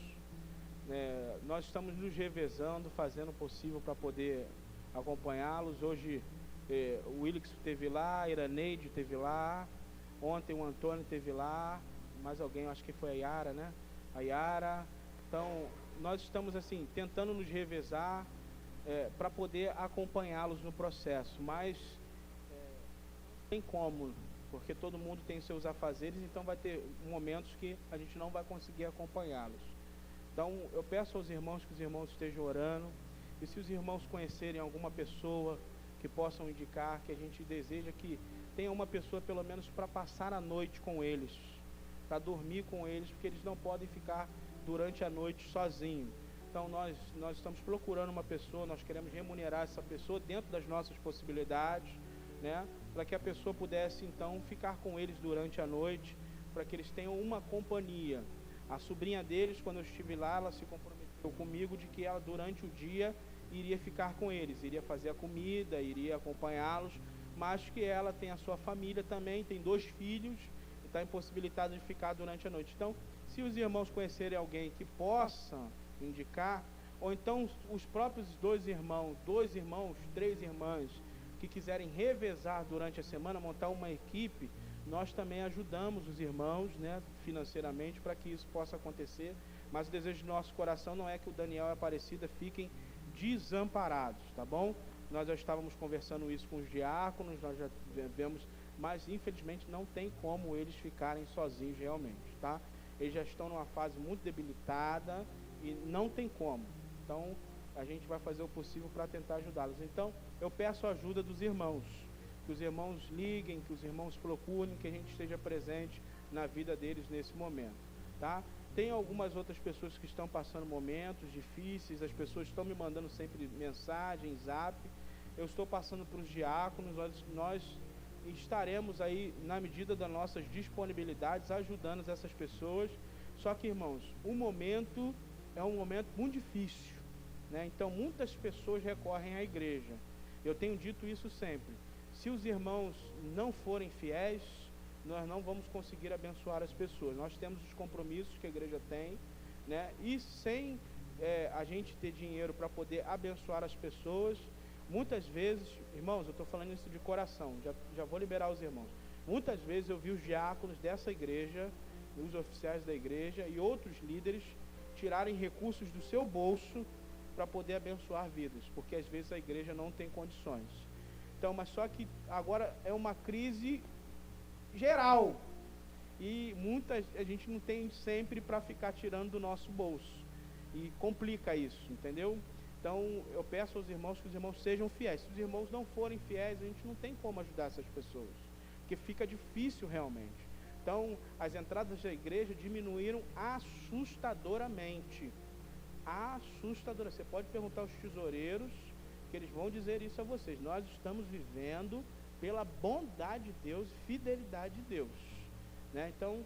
Nós estamos nos revezando, fazendo o possível para poder acompanhá-los. Hoje o Willix esteve lá, a Iraneide esteve lá, Ontem o Antônio esteve lá, mais alguém, acho que foi a Yara, né? A Yara. Então, nós estamos assim, tentando nos revezar para poder acompanhá-los no processo, mas não tem como, porque todo mundo tem seus afazeres, então vai ter momentos que a gente não vai conseguir acompanhá-los. Então, eu peço aos irmãos que os irmãos estejam orando, e se os irmãos conhecerem alguma pessoa que possam indicar, que a gente deseja que tenha uma pessoa pelo menos para passar a noite com eles, para dormir com eles, porque eles não podem ficar durante a noite sozinhos. Então nós estamos procurando uma pessoa, nós queremos remunerar essa pessoa dentro das nossas possibilidades, né, para que a pessoa pudesse então ficar com eles durante a noite, para que eles tenham uma companhia. A sobrinha deles, quando eu estive lá, ela se comprometeu comigo de que ela durante o dia iria ficar com eles, iria fazer a comida, iria acompanhá-los, mas que ela tem a sua família também, tem 2 filhos, e está impossibilitada de ficar durante a noite. Então, se os irmãos conhecerem alguém que possa indicar, ou então os próprios 2 irmãos, 3 irmãs, que quiserem revezar durante a semana, montar uma equipe, nós também ajudamos os irmãos, né, financeiramente, para que isso possa acontecer. Mas o desejo do nosso coração não é que o Daniel e a Aparecida fiquem desamparados, tá bom? Nós já estávamos conversando isso com os diáconos, nós já vemos, mas infelizmente não tem como eles ficarem sozinhos realmente, tá? Eles já estão numa fase muito debilitada e não tem como. Então, a gente vai fazer o possível para tentar ajudá-los. Então, eu peço a ajuda dos irmãos, que os irmãos liguem, que os irmãos procurem, que a gente esteja presente na vida deles nesse momento, tá? Tem algumas outras pessoas que estão passando momentos difíceis, as pessoas estão me mandando sempre mensagem, zap. Eu estou passando para os diáconos, nós estaremos aí, na medida das nossas disponibilidades, ajudando essas pessoas. Só que, irmãos, o momento é um momento muito difícil, né? Então, muitas pessoas recorrem à igreja. Eu tenho dito isso sempre. Se os irmãos não forem fiéis, nós não vamos conseguir abençoar as pessoas. Nós temos os compromissos que a igreja tem, né? E sem a gente ter dinheiro para poder abençoar as pessoas, muitas vezes, irmãos, eu estou falando isso de coração, já vou liberar os irmãos. Muitas vezes eu vi os diáconos dessa igreja, os oficiais da igreja e outros líderes tirarem recursos do seu bolso para poder abençoar vidas, porque às vezes a igreja não tem condições. Então, mas só que agora é uma crise geral e a gente não tem sempre para ficar tirando do nosso bolso e complica isso, entendeu? Então eu peço aos irmãos que os irmãos sejam fiéis. Se os irmãos não forem fiéis, a gente não tem como ajudar essas pessoas, porque fica difícil realmente. Então as entradas da igreja diminuíram assustadoramente. Você pode perguntar aos tesoureiros, que eles vão dizer isso a vocês. Nós estamos vivendo pela bondade de Deus, fidelidade de Deus, né? Então,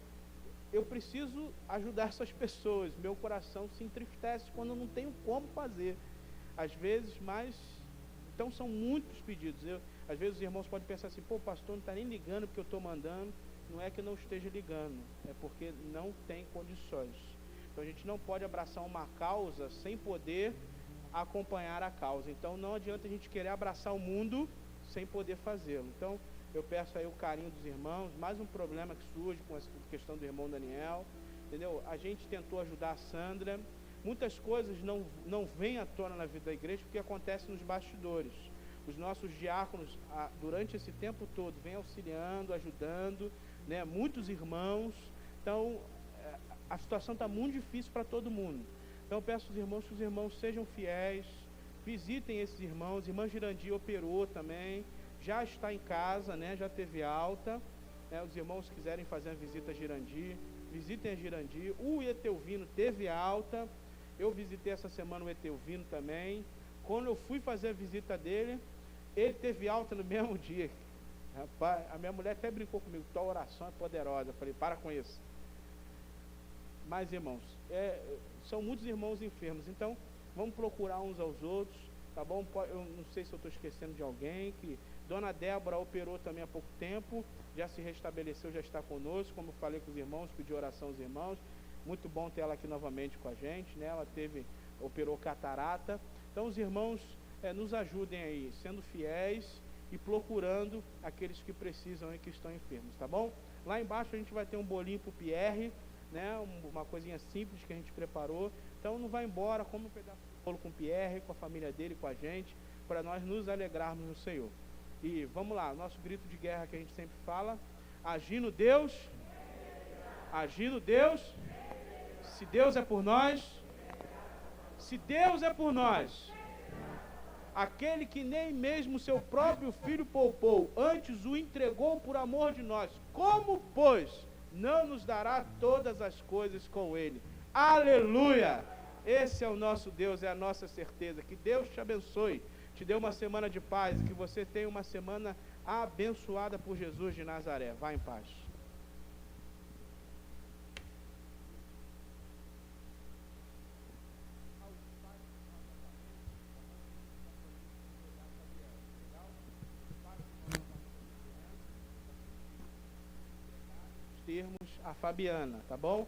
eu preciso ajudar essas pessoas. Meu coração se entristece quando eu não tenho como fazer, às vezes, mas, então são muitos pedidos. Às vezes os irmãos podem pensar assim, pô, pastor, não está nem ligando porque eu estou mandando. Não é que eu não esteja ligando, é porque não tem condições. Então, a gente não pode abraçar uma causa sem poder acompanhar a causa. Então, não adianta a gente querer abraçar o mundo sem poder fazê-lo. Então, eu peço aí o carinho dos irmãos. Mais um problema que surge com essa questão do irmão Daniel, entendeu? A gente tentou ajudar a Sandra. Muitas coisas não vêm à tona na vida da igreja porque acontece nos bastidores. Os nossos diáconos, durante esse tempo todo, vêm auxiliando, ajudando, né? Muitos irmãos. Então, a situação está muito difícil para todo mundo. Então, eu peço aos irmãos que os irmãos sejam fiéis, visitem esses irmãos. Irmã Girandi operou também, já está em casa, né? Já teve alta, né? Os irmãos quiserem fazer uma visita a Girandi, visitem a Girandi. O Etelvino teve alta, eu visitei essa semana o Etelvino também. Quando eu fui fazer a visita dele, ele teve alta no mesmo dia. Rapaz, a minha mulher até brincou comigo, tua oração é poderosa. Eu falei, para com isso. Mas, irmãos, são muitos irmãos enfermos, então vamos procurar uns aos outros, tá bom? Eu não sei se eu estou esquecendo de alguém, que Dona Débora operou também há pouco tempo, já se restabeleceu, já está conosco, como eu falei com os irmãos, pedi oração aos irmãos, muito bom ter ela aqui novamente com a gente, né? Ela operou catarata. Então os irmãos nos ajudem aí, sendo fiéis e procurando aqueles que precisam e que estão enfermos, tá bom? Lá embaixo a gente vai ter um bolinho pro Pierre, né? Uma coisinha simples que a gente preparou. Então não vai embora, come um pedaço de bolo com o Pierre, com a família dele, com a gente, para nós nos alegrarmos no Senhor. E vamos lá, nosso grito de guerra que a gente sempre fala: agindo Deus, agindo Deus, se Deus é por nós, se Deus é por nós, aquele que nem mesmo seu próprio filho poupou, antes o entregou por amor de nós, como, pois, não nos dará todas as coisas com ele? Aleluia! Esse é o nosso Deus, é a nossa certeza. Que Deus te abençoe, te dê uma semana de paz, e que você tenha uma semana abençoada por Jesus de Nazaré. Vá em paz. Termos a Fabiana, tá bom?